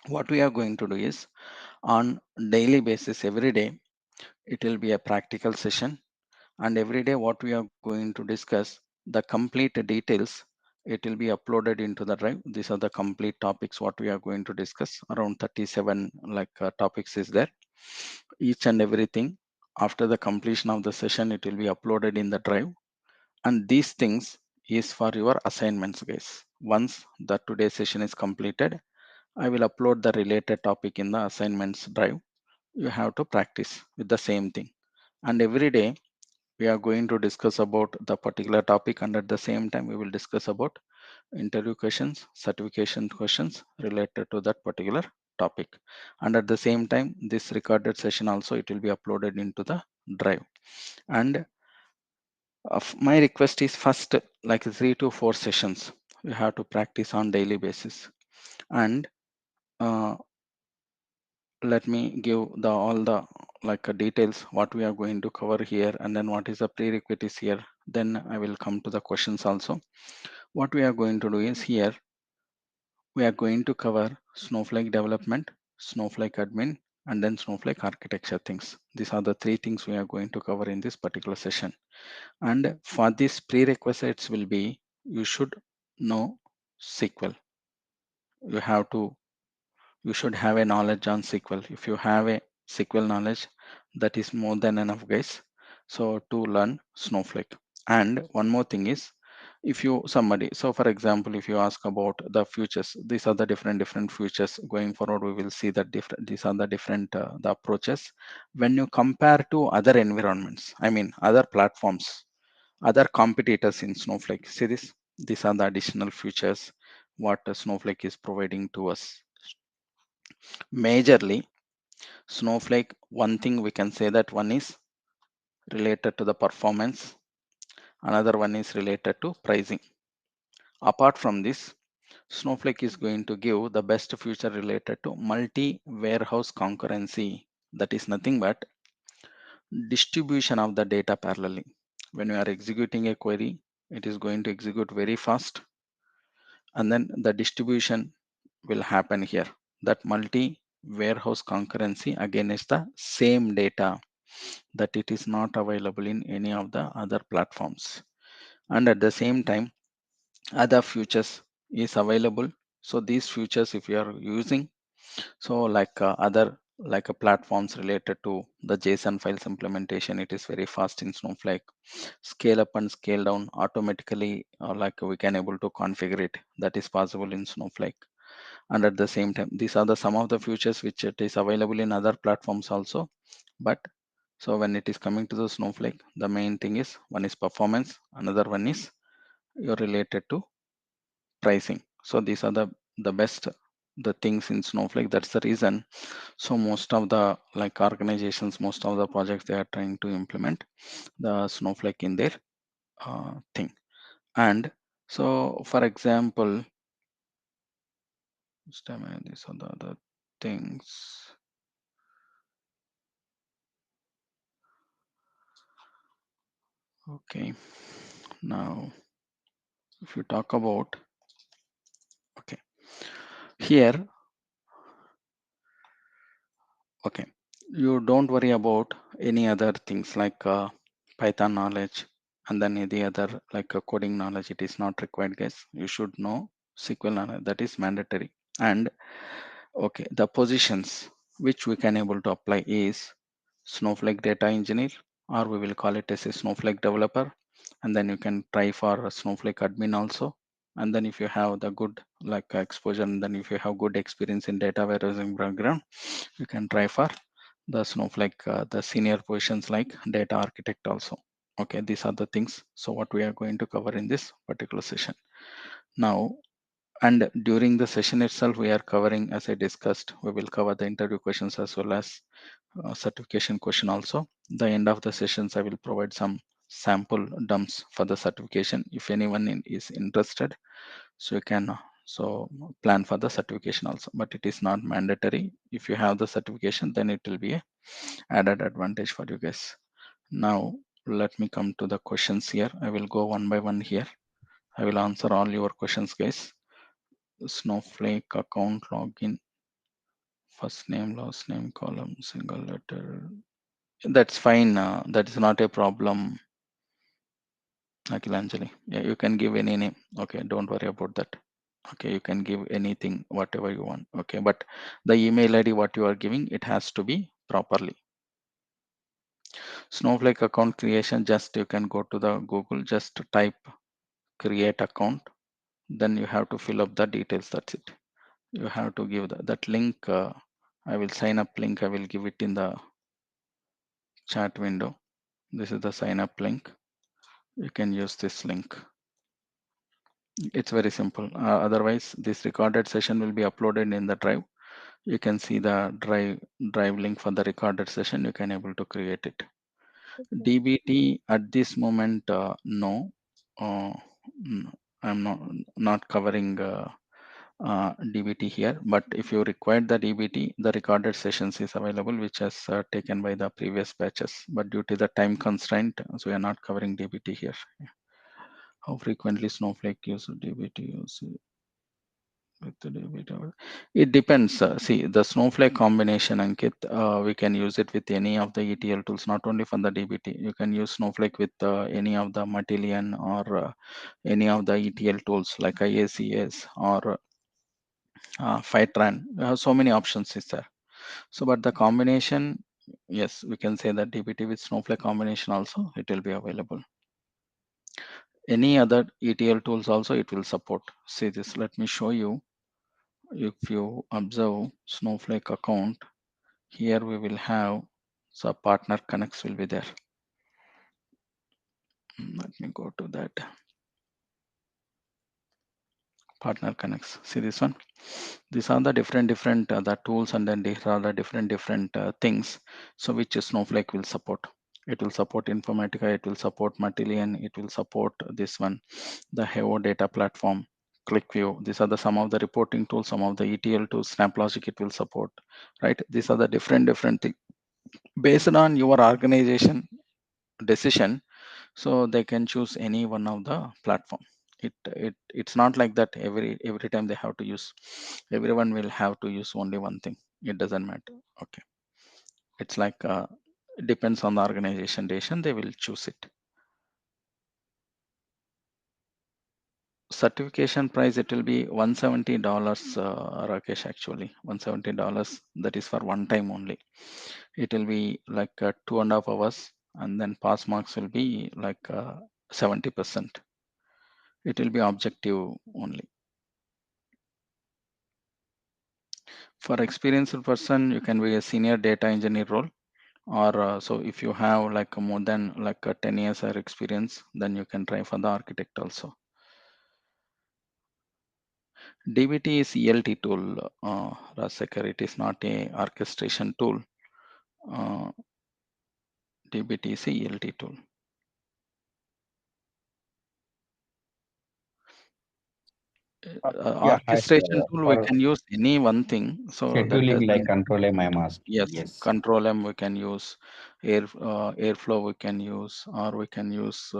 what we are going to do is on daily basis, every day, it will be a practical session. And every day, what we are going to discuss, the complete details, it will be uploaded into the drive. These are the complete topics what we are going to discuss. Around 37 topics is there. Each and everything, after the completion of the session, it will be uploaded in the drive. And these things is for your assignments, guys. Once the today's session is completed, I will upload the related topic in the assignments drive. You have to practice with the same thing. And every day we are going to discuss about the particular topic, and at the same time we will discuss about interview questions, certification questions related to that particular topic. And at the same time, this recorded session also, it will be uploaded into the drive. And my request is first, like 3 to 4 sessions you have to practice on daily basis. And uh, let me give the all the details what we are going to cover here, and then what is the prerequisites here. Then I will come to the questions also. What we are going to do is here, we are going to cover Snowflake development, Snowflake admin, and then Snowflake architecture things. These are the three things we are going to cover in this particular session. And for these prerequisites will be, you should know SQL. You have to, you should have a knowledge on SQL. If you have a SQL knowledge, that is more than enough, guys. So to learn Snowflake. And one more thing is, if you somebody, so for example, if you ask about the futures, these are the different futures going forward. We will see that different. These are the different the approaches when you compare to other environments. I mean other platforms. Other competitors in Snowflake. See this? These are the additional features what Snowflake is providing to us. Majorly, Snowflake, one thing we can say that one is related to the performance, another one is related to pricing. Apart from this, Snowflake is going to give the best feature related to multi-warehouse concurrency. That is nothing but distribution of the data parallelly. When you are executing a query, it is going to execute very fast, and then the distribution will happen here. That multi-warehouse concurrency again is the same data that it is not available in any of the other platforms. And at the same time, other features is available. So these features, if you are using, so like other like platforms related to the JSON files implementation, it is very fast in Snowflake. Scale up and scale down automatically, like we can able to configure it. That is possible in Snowflake. And at the same time, these are the some of the features which it is available in other platforms also. But so when it is coming to the Snowflake, the main thing is one is performance, another one is you're related to pricing. So these are the best the things in Snowflake. That's the reason. So most of the like organizations, most of the projects they are trying to implement the Snowflake in their thing. And so for example, these are the other things. Okay, now if you talk about, okay, here, okay, you don't worry about any other things like Python knowledge and then any other like coding knowledge. It is not required, guys. You should know SQL knowledge. That is mandatory. And okay, the positions which we can able to apply is Snowflake data engineer, or we will call it as a Snowflake developer. And then you can try for a Snowflake admin also. And then if you have the good like exposure, and then if you have good experience in data warehousing background, you can try for the Snowflake, the senior positions like data architect also. Okay, these are the things. So what we are going to cover in this particular session. Now, and during the session itself, we are covering, as I discussed, we will cover the interview questions as well as certification question also. The end of the sessions, I will provide some sample dumps for the certification. If anyone is interested, so you can so plan for the certification also, but it is not mandatory. If you have the certification, then it will be a added advantage for you guys. Now, let me come to the questions here. I will go one by one here. I will answer all your questions, guys. Snowflake account login, first name, last name, column, single letter. That's fine. That is not a problem, Akilanjali. Yeah, you can give any name. Okay, don't worry about that. Okay, you can give anything, whatever you want. Okay, but the email ID what you are giving, it has to be properly. Snowflake account creation, just you can go to the Google, just type create account. Then you have to fill up the details. That's it. You have to give that link. I will sign up link. I will give it in the chat window. This is the sign up link. You can use this link. It's very simple. Otherwise, this recorded session will be uploaded in the drive. You can see the drive link for the recorded session. You can able to create it. DBT at this moment, no. I'm not covering DBT here, but if you require the DBT, the recorded sessions is available, which has taken by the previous batches. But due to the time constraint, so we are not covering DBT here. How frequently Snowflake use DBT use with the DBT? It depends. See, the Snowflake combination, Ankit, we can use it with any of the ETL tools, not only for the DBT. You can use Snowflake with any of the Matillion or any of the ETL tools like IACS or Fivetran. We have so many options is there. So, but the combination, yes, we can say that DBT with Snowflake combination also, it will be available. Any other ETL tools also, it will support. See this, let me show you. If you observe Snowflake account, here we will have, so partner connects will be there. Let me go to that. Partner connects. See this one. These are the different the tools, and then these are the different things. So which Snowflake will support. It will support Informatica. It will support Matillion. It will support this one, the Heo data platform. ClickView. These are the some of the reporting tools, some of the ETL tools. SnapLogic it will support. Right. These are the different things based on your organization decision, so they can choose any one of the platform. It's not like that every time they have to use, everyone will have to use only one thing. It doesn't matter. Okay, it's like it depends on the organization decision, they will choose it. Certification price, it will be $170, Rakesh. Actually $170, that is for one time only. It will be like 2.5 hours, and then pass marks will be like 70%. It will be objective only. For experienced person, you can be a senior data engineer role, or so if you have like more than like 10 years of experience, then you can try for the architect also. DBT is ELT tool, Rasekar. It is not a orchestration tool. Uh, DBT is a ELT tool. Yeah, hi, Orchestration sir. tool, we For can use any one thing. So that scheduling like doesn't. control M, I'm asking. Yes, Yes. control M we can use, airflow we can use, or we can use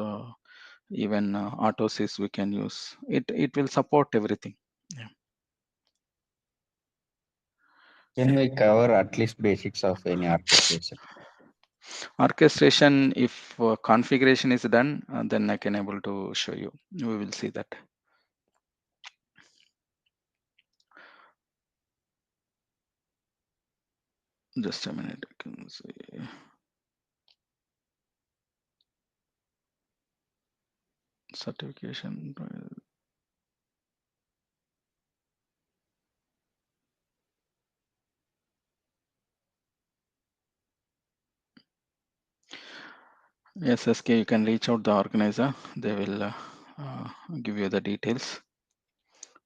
even autosys we can use. It will support everything. Yeah. Can we cover at least basics of any orchestration? Orchestration, if configuration is done, then I can able to show you. We will see that. Just a minute. I can see. Certification. Yes, SK, you can reach out the organizer. They will uh, give you the details.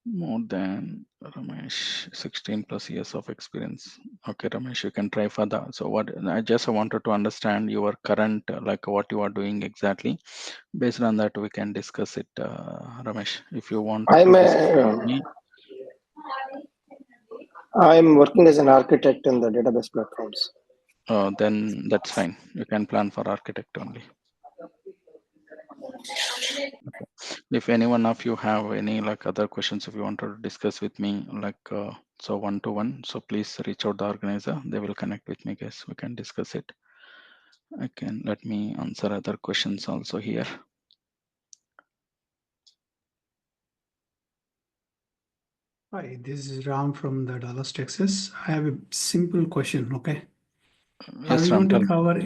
More than Ramesh, 16 plus years of experience. Okay, Ramesh, you can try for that. So what I just wanted to understand your current, like what you are doing exactly. Based on that, we can discuss it, Ramesh. If you want I'm to discuss with a, me, I'm working as an architect in the database platforms. then that's fine. You can plan for architect only. If any one of you have any like other questions, if you want to discuss with me, like so one to one, so please reach out the organizer. They will connect with me, guys. We can discuss it. I can let me answer other questions also here. Hi, this is Ram from the Dallas, Texas. I have a simple question, okay? Are Yes, we Ram, going to tell me. cover,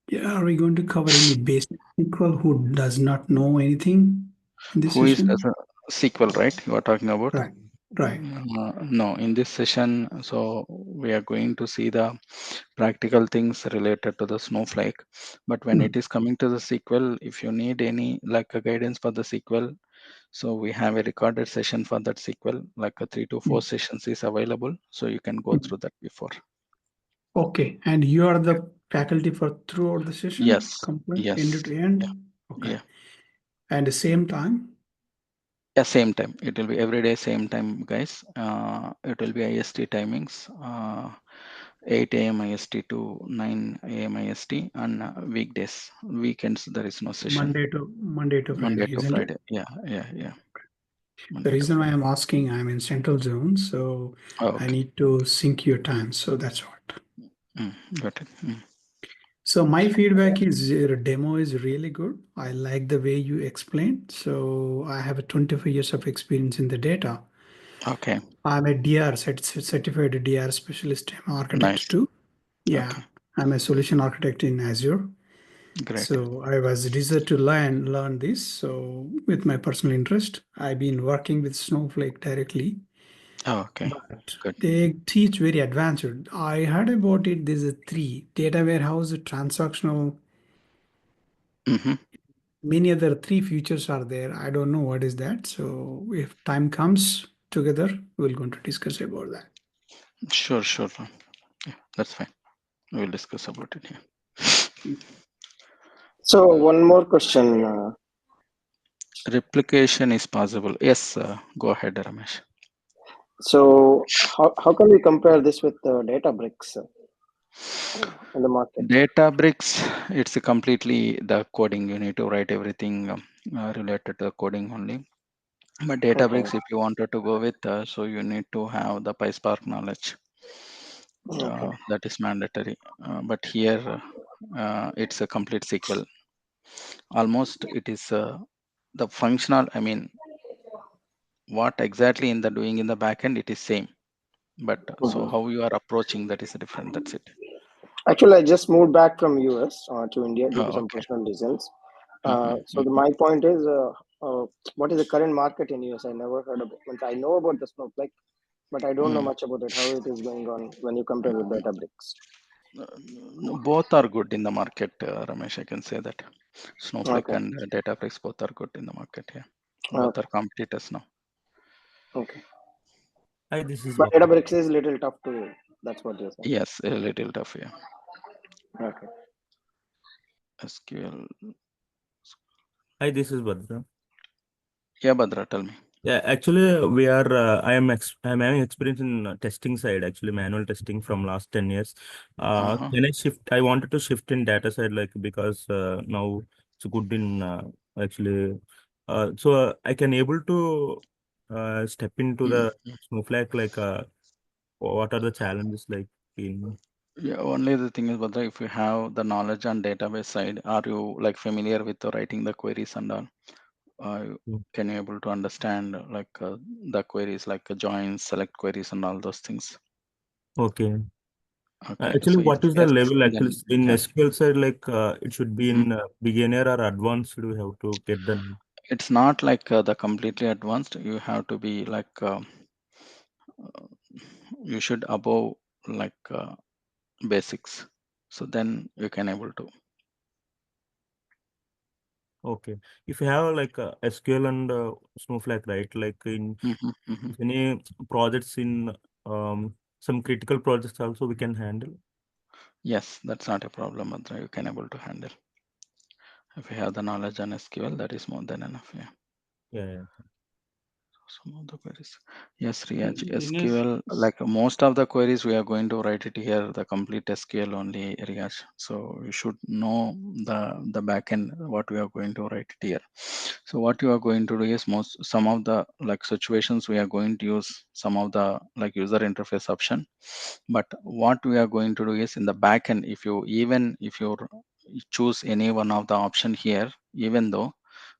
yeah, are we going to cover any basic SQL who does not know anything in this Who is as session? a SQL, right? You are talking about? Right, right. No, in this session, so we are going to see the practical things related to the Snowflake. But when it Mm, is coming to the SQL, if you need any like a guidance for the SQL, so we have a recorded session for that SQL, like a 3 to 4 mm, sessions is available. So you can go mm. through that before. Okay, and you are the faculty for throughout the session, Yes, complete end yes, to yeah, end? Okay, yeah. and the same time? Yeah, same time. It will be every day, same time, guys. It will be IST timings, 8 a.m. IST to 9 a.m. IST, and weekdays. Weekends, there is no session. Monday to Monday Friday, to isn't it? Friday. Yeah, yeah, yeah. The Monday to reason why Friday. I'm asking, I'm in Central Zone, so Oh, I okay. need to sync your time. So that's what. Mm, got it. Mm. So my feedback is your demo is really good. I like the way you explained. So I have a 25 years of experience in the data. Okay, I'm a DR certified DR specialist. I'm an architect nice. too. Yeah, Okay, I'm a solution architect in Azure. great. So I was decided to learn this. So with my personal interest, I've been working with Snowflake directly, Oh, okay, but good. they teach very advanced. I heard about it. There's a three data warehouse, transactional, Mm-hmm. many other three features are there. I don't know what is that. So if time comes together, we're going to discuss about that. Sure, sure. Yeah, that's fine. We'll discuss about it here. So one more question. Replication is possible. Yes, go ahead, Ramesh. So how can we compare this with Databricks in the market? Databricks, it's a completely the coding. You need to write everything related to the coding only. But Okay. Databricks, if you wanted to go with, so you need to have the PySpark knowledge. Okay. That is mandatory. But here, it's a complete SQL. Almost it is the functional. I mean, what exactly in the doing in the backend, it is same. But so Mhm. how you are approaching, that is different. That's it. Actually, I just moved back from US to India due to Oh, some okay. personal reasons. Hmm. My point is, what is the current market in US? I never heard of it. I know about the Snowflake, but I don't know much about it. How it is going on when you compare with Databricks? Both are good in the market, Ramesh. I can say that Snowflake Okay. and Databricks both are good in the market. Yeah, both Okay. are competitors now. Okay. Hi, this is But Bhavya. Databricks is a little tough to. That's what you're saying. Yes, a little tough. Yeah, Okay. SQL. Hi, this is Bhadra. Yeah, Badra, tell me. Yeah, actually, we are. I'm having experience in testing side, actually manual testing from last 10 years. Uh-huh. Can I shift? I wanted to shift in data side, like because now it's good in actually. I can able to step into Mm. the Snowflake. Like, what are the challenges like in? Yeah, only the thing is, Badra, if you have the knowledge on database side, are you like familiar with the writing the queries and all? Can you able to understand the queries like joins, select queries, and all those things? Okay. Okay, Actually, so if what is the yes, level actually then in yeah. SQL side? Like, it should be Mm. in beginner or advanced. We have to get the. It's not like the completely advanced. You have to be like uh, you should above like basics. So then you can able to. Okay. If you have like SQL and Snowflake, right? Like in Mhm, mhm. if any projects in some critical projects also we can handle. Yes, that's not a problem, Madra. You can able to handle. If you have the knowledge on SQL, that is more than enough. Yeah. Yeah, yeah. Some of the queries. Yes, Riyaj, Dinesh, SQL, like most of the queries, we are going to write it here, the complete SQL only, Riyaj. So you should know the backend, what we are going to write it here. So what you are going to do is some of the like situations we are going to use some of the like user interface option. But what we are going to do is in the backend, if you choose any one of the option here, even though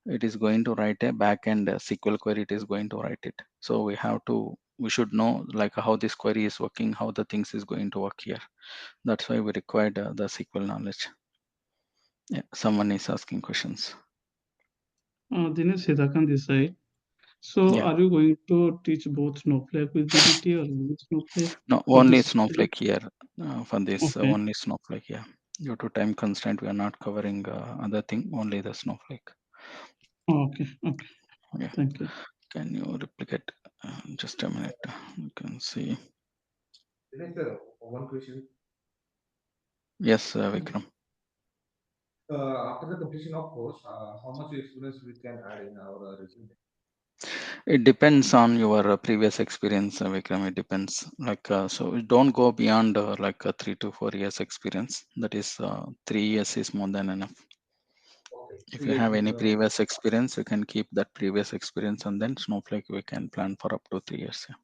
it is going to write a backend SQL query, it is going to write it. So we should know like how this query is working, how the things is going to work here. That's why we required the SQL knowledge. Yeah, someone is asking questions. Dinesh Hitakan this side. So, Yeah, are you going to teach both Snowflake with DBT or only Snowflake no, for only this project? Snowflake here for this. Okay, Only Snowflake. Yeah, due to time constraint, we are not covering other thing. Only the Snowflake. okay. Yeah. Thank you. Can you replicate? Just a minute. You can see. One question. Yes, Vikram. After the completion of course, how much experience we can add in our resume? It depends on your previous experience, Vikram. It depends. So don't go beyond 3 to 4 years experience. That is, 3 years is more than enough. Okay. If So you like have any previous experience, you can keep that previous experience, and then Snowflake we can plan for up to 3 years. Yeah.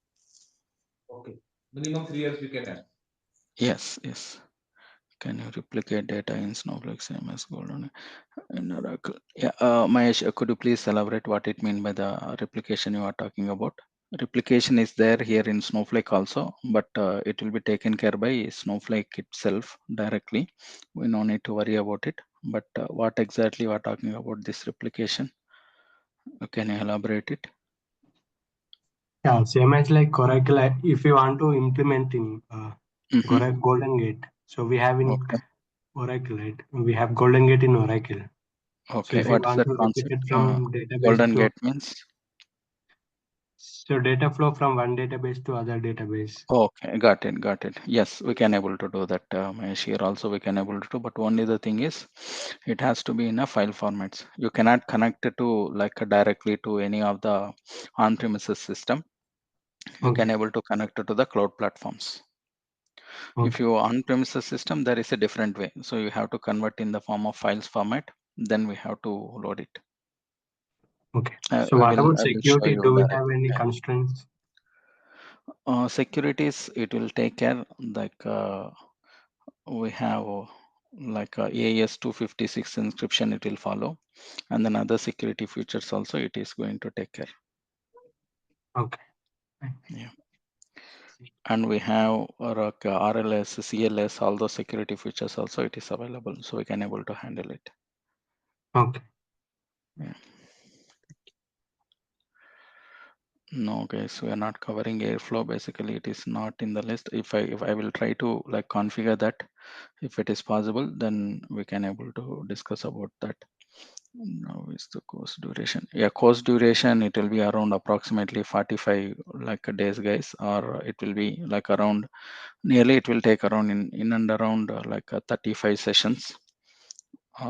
okay, minimum 3 years we can add. Yes, yes. Can you replicate data in Snowflake same as Golden in Oracle? Yeah, Mahesh, could you please elaborate what it mean by the replication you are talking about? Replication is there here in Snowflake also, but it will be taken care by Snowflake itself directly. We no need to worry about it. But what exactly you are talking about this replication? Can you elaborate it? Yeah, same as like Oracle. If you want to implement in Mm-hmm. Golden Gate, so we have in Okay. Oracle, right? We have Golden Gate in Oracle. So Okay, if you what is want that to repeat concept? it from database Golden to Gate means? so data flow from one database to other database. Okay, got it, got it. Yes, we can able to do that, Mahesh. Here also we can able to do, but only the thing is, it has to be in a file formats. You cannot connect it to like directly to any of the on-premises system. You can Okay. able to connect it to the cloud platforms. If Okay. you on-premises system, there is a different way. So you have to convert in the form of files format. Then we have to load it. Okay. So I what will about I will show security? you Do we have directly. any Yeah. constraints? Securities, it will take care like we have like AES 256 encryption, it will follow, and then other security features also it is going to take care. Okay. Yeah. And we have like RLS, CLS, all those security features also it is available, so we can able to handle it. Okay. Yeah. No, guys, we are not covering airflow. Basically, it is not in the list. If I will try to like configure that, if it is possible, then we can able to discuss about that. Now is the course duration. Yeah, course duration, it will be around approximately 45 like days, guys, or it will be like around nearly it will take around in and around like 35 sessions,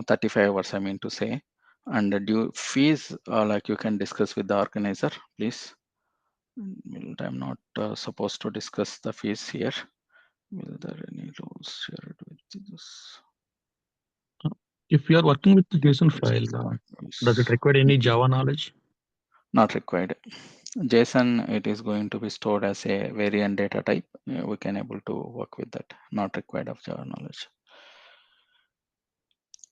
35 hours, I mean to say. And the due fees, like you can discuss with the organizer, please. Well, I'm not supposed to discuss the fees here. Will there any rules shared with this? If you are working with the JSON Yes, file, does it yes. require any Java knowledge? Not required. JSON, it is going to be stored as a variant data type. We can able to work with that. Not required of Java knowledge.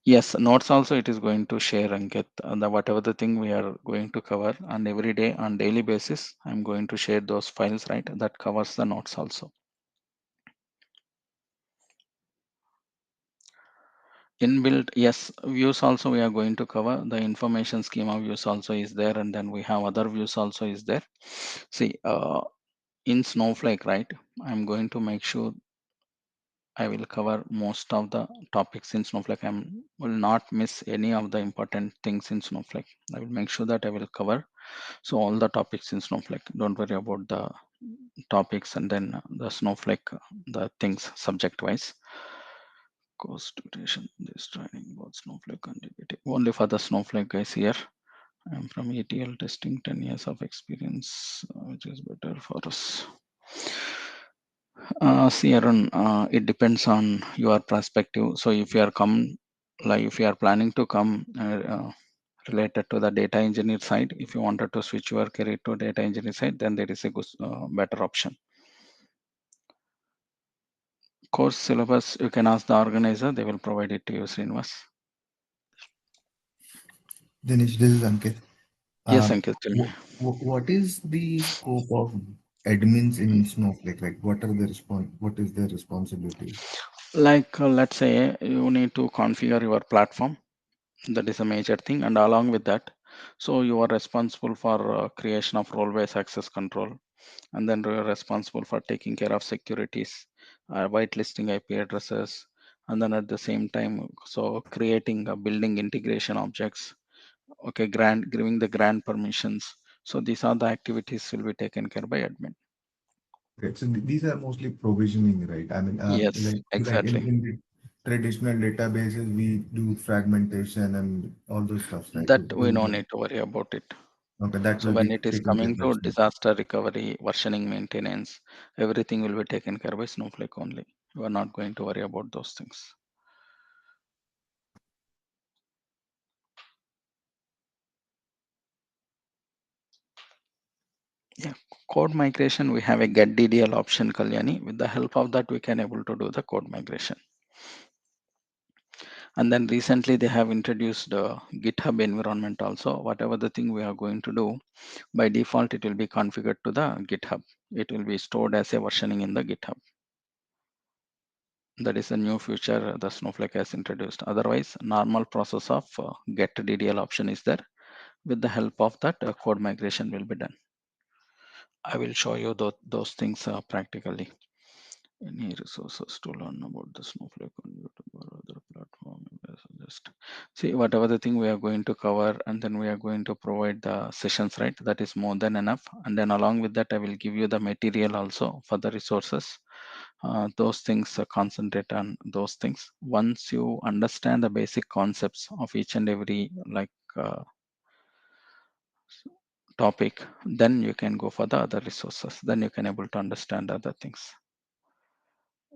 Yes, notes also it is going to share and get the whatever the thing we are going to cover, and every day on daily basis, I'm going to share those files, right? That covers the notes also. Inbuilt, yes, views also we are going to cover. The information schema views also is there, and then we have other views also is there. See, in Snowflake, right? I'm going to make sure I will cover most of the topics in Snowflake. I will not miss any of the important things in Snowflake. I will make sure that I will cover so all the topics in Snowflake. Don't worry about the topics and then the Snowflake, the things subject wise. Course duration. This training about Snowflake and DBT. Only for the Snowflake guys here. I'm from ETL testing, 10 years of experience, which is better for us. See, Arun, it depends on your perspective. So if you are like if you are planning to come related to the data engineer side, if you wanted to switch your career to data engineer side, then there is a good, better option. Course syllabus, you can ask the organizer; they will provide it to you, Srinivas. Dinesh, this is Ankit. Yes, Ankit, tell me. What is the scope of admins in Snowflake? Like, what are the what is their responsibilities? Like, let's say you need to configure your platform. That is a major thing, and along with that, so you are responsible for creation of role-based access control, and then you're responsible for taking care of securities, whitelisting IP addresses, and then at the same time, so creating building integration objects. Okay, giving the grant permissions. So these are the activities will be taken care by admin. Okay, so these are mostly provisioning, right? I mean, Yes, like exactly. in the traditional databases, we do fragmentation and all those stuff, right? So That we those no are, need to worry about it. okay, that So will when be it is taken care coming by to Snowflake. disaster recovery, versioning, maintenance, everything will be taken care by Snowflake only. You are not going to worry about those things. Yeah, code migration, we have a get DDL option, Kalyani. With the help of that, we can able to do the code migration. And then recently they have introduced GitHub environment also. Whatever the thing we are going to do, by default, it will be configured to the GitHub. It will be stored as a versioning in the GitHub. That is a new feature the Snowflake has introduced. Otherwise, normal process of get DDL option is there. With the help of that, code migration will be done. I will show you those things practically. Any resources to learn about the Snowflake on YouTube or other platform? I suggest. See, whatever the thing we are going to cover, and then we are going to provide the sessions, right? That is more than enough. And then along with that, I will give you the material also for the resources. Those things concentrate on those things. Once you understand the basic concepts of each and every topic, then you can go for the other resources. Then you can able to understand other things.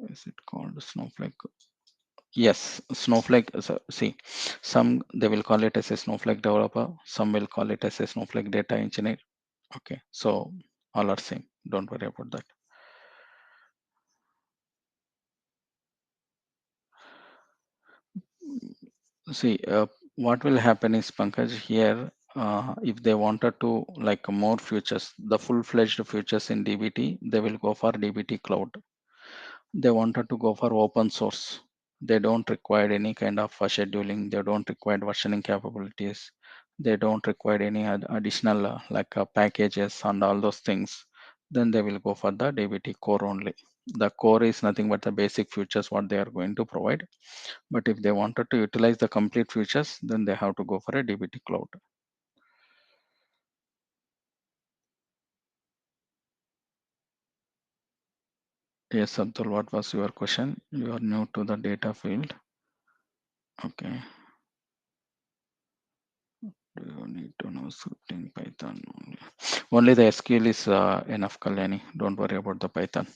Is it called Snowflake? Yes, Snowflake. So see, some they will call it as a Snowflake developer. Some will call it as a Snowflake data engineer. Okay, so all are same. Don't worry about that. See, what will happen is Pankaj here. If they wanted to like more features, the full-fledged features in DBT, they will go for DBT Cloud. They wanted to go for open source. They don't require any kind of scheduling. They don't require versioning capabilities. They don't require any additional packages and all those things. Then they will go for the DBT core only. The core is nothing but the basic features what they are going to provide. But if they wanted to utilize the complete features, then they have to go for a DBT cloud. Yes, Abdul, what was your question? You are new to the data field. Okay. Do you need to know scripting Python only? Only the SQL is enough, Kalyani. Don't worry about the Python.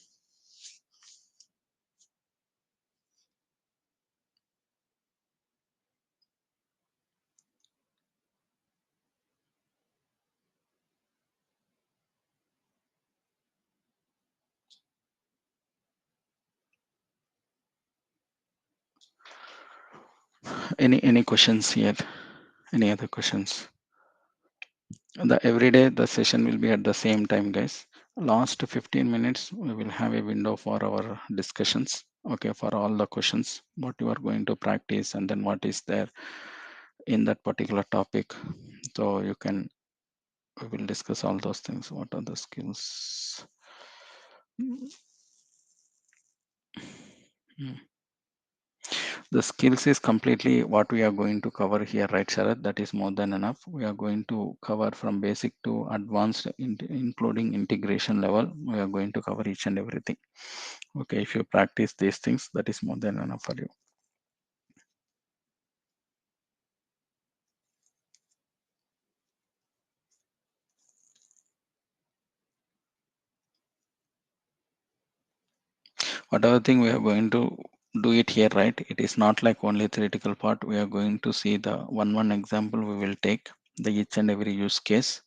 Any questions here? Any other questions? The every day the session will be at the same time, guys. Last 15 minutes we will have a window for our discussions. Okay, for all the questions, what you are going to practice, and then what is there in that particular topic. So you can we will discuss all those things. What are the skills? Hmm. The skills is completely what we are going to cover here, right, Sharad? That is more than enough. We are going to cover from basic to advanced, including integration level. We are going to cover each and everything. Okay, if you practice these things, that is more than enough for you. Whatever thing we are going to do it here, right? It is not like only theoretical part. We are going to see the one example. We will take the each and every use case.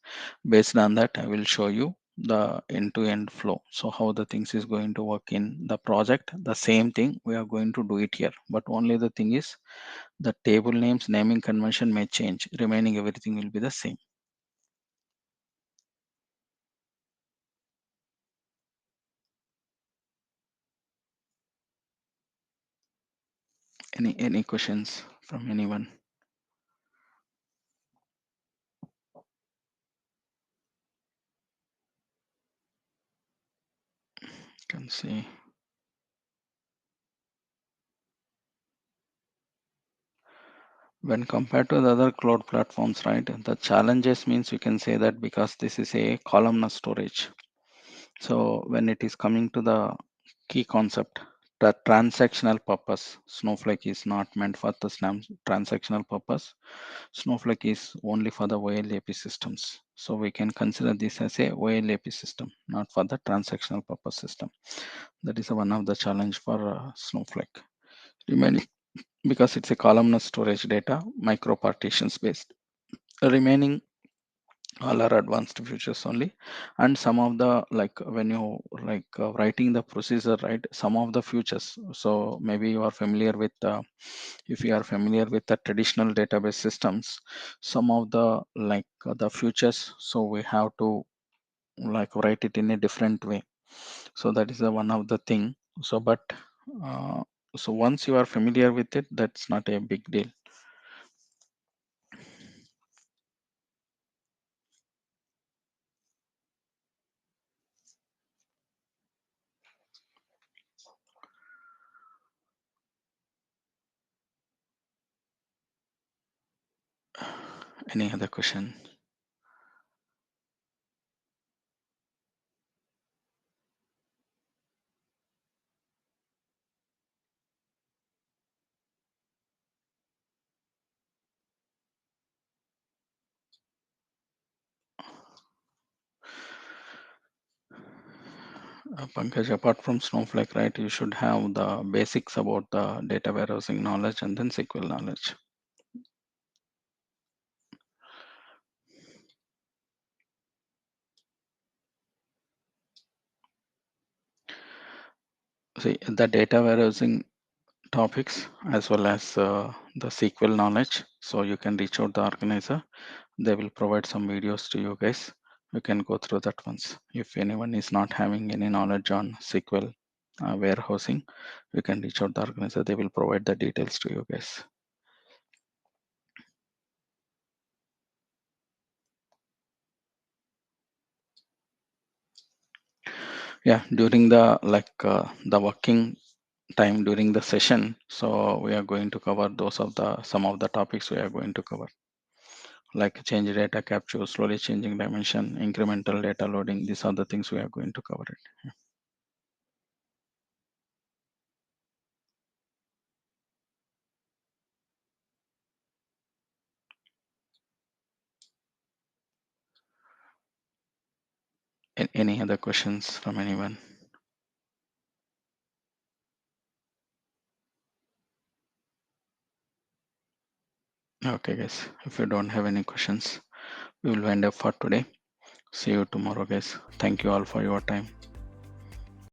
Based on that, I will show you the end-to-end flow. So how the things is going to work in the project. The same thing we are going to do it here, but only the thing is the table names naming convention may change. Remaining everything will be the same. Any questions from anyone? Can see. When compared to the other cloud platforms, right, the challenges means you can say that because this is a columnar storage. So when it is coming to the key concept, the transactional purpose, Snowflake is not meant for the transactional purpose. Snowflake is only for the OLAP systems. So we can consider this as a OLAP system, not for the transactional purpose system. That is one of the challenge for Snowflake. Remaining, because it's a columnar storage data, micro partitions based. Remaining all are advanced features only, and some of the like when you writing the procedure, right, some of the features. So maybe you are familiar with if you are familiar with the traditional database systems, some of the the features, so we have to write it in a different way. So that is the one of the thing. So but uh, so once you are familiar with it, that's not a big deal. Any other question? Pankaj, apart from Snowflake, right, you should have the basics about the data warehousing knowledge and then SQL knowledge. See, the data warehousing topics as well as the SQL knowledge. So you can reach out the organizer. They will provide some videos to you guys. You can go through that once. If anyone is not having any knowledge on SQL warehousing, you can reach out the organizer. They will provide the details to you guys. Yeah, during the working time during the session, so we are going to cover those of the some of the topics we are going to cover, like change data capture, slowly changing dimension, incremental data loading. These are the things we are going to cover it. Any other questions from anyone? Okay, guys. If you don't have any questions, we will wind up for today. See you tomorrow, guys. Thank you all for your time.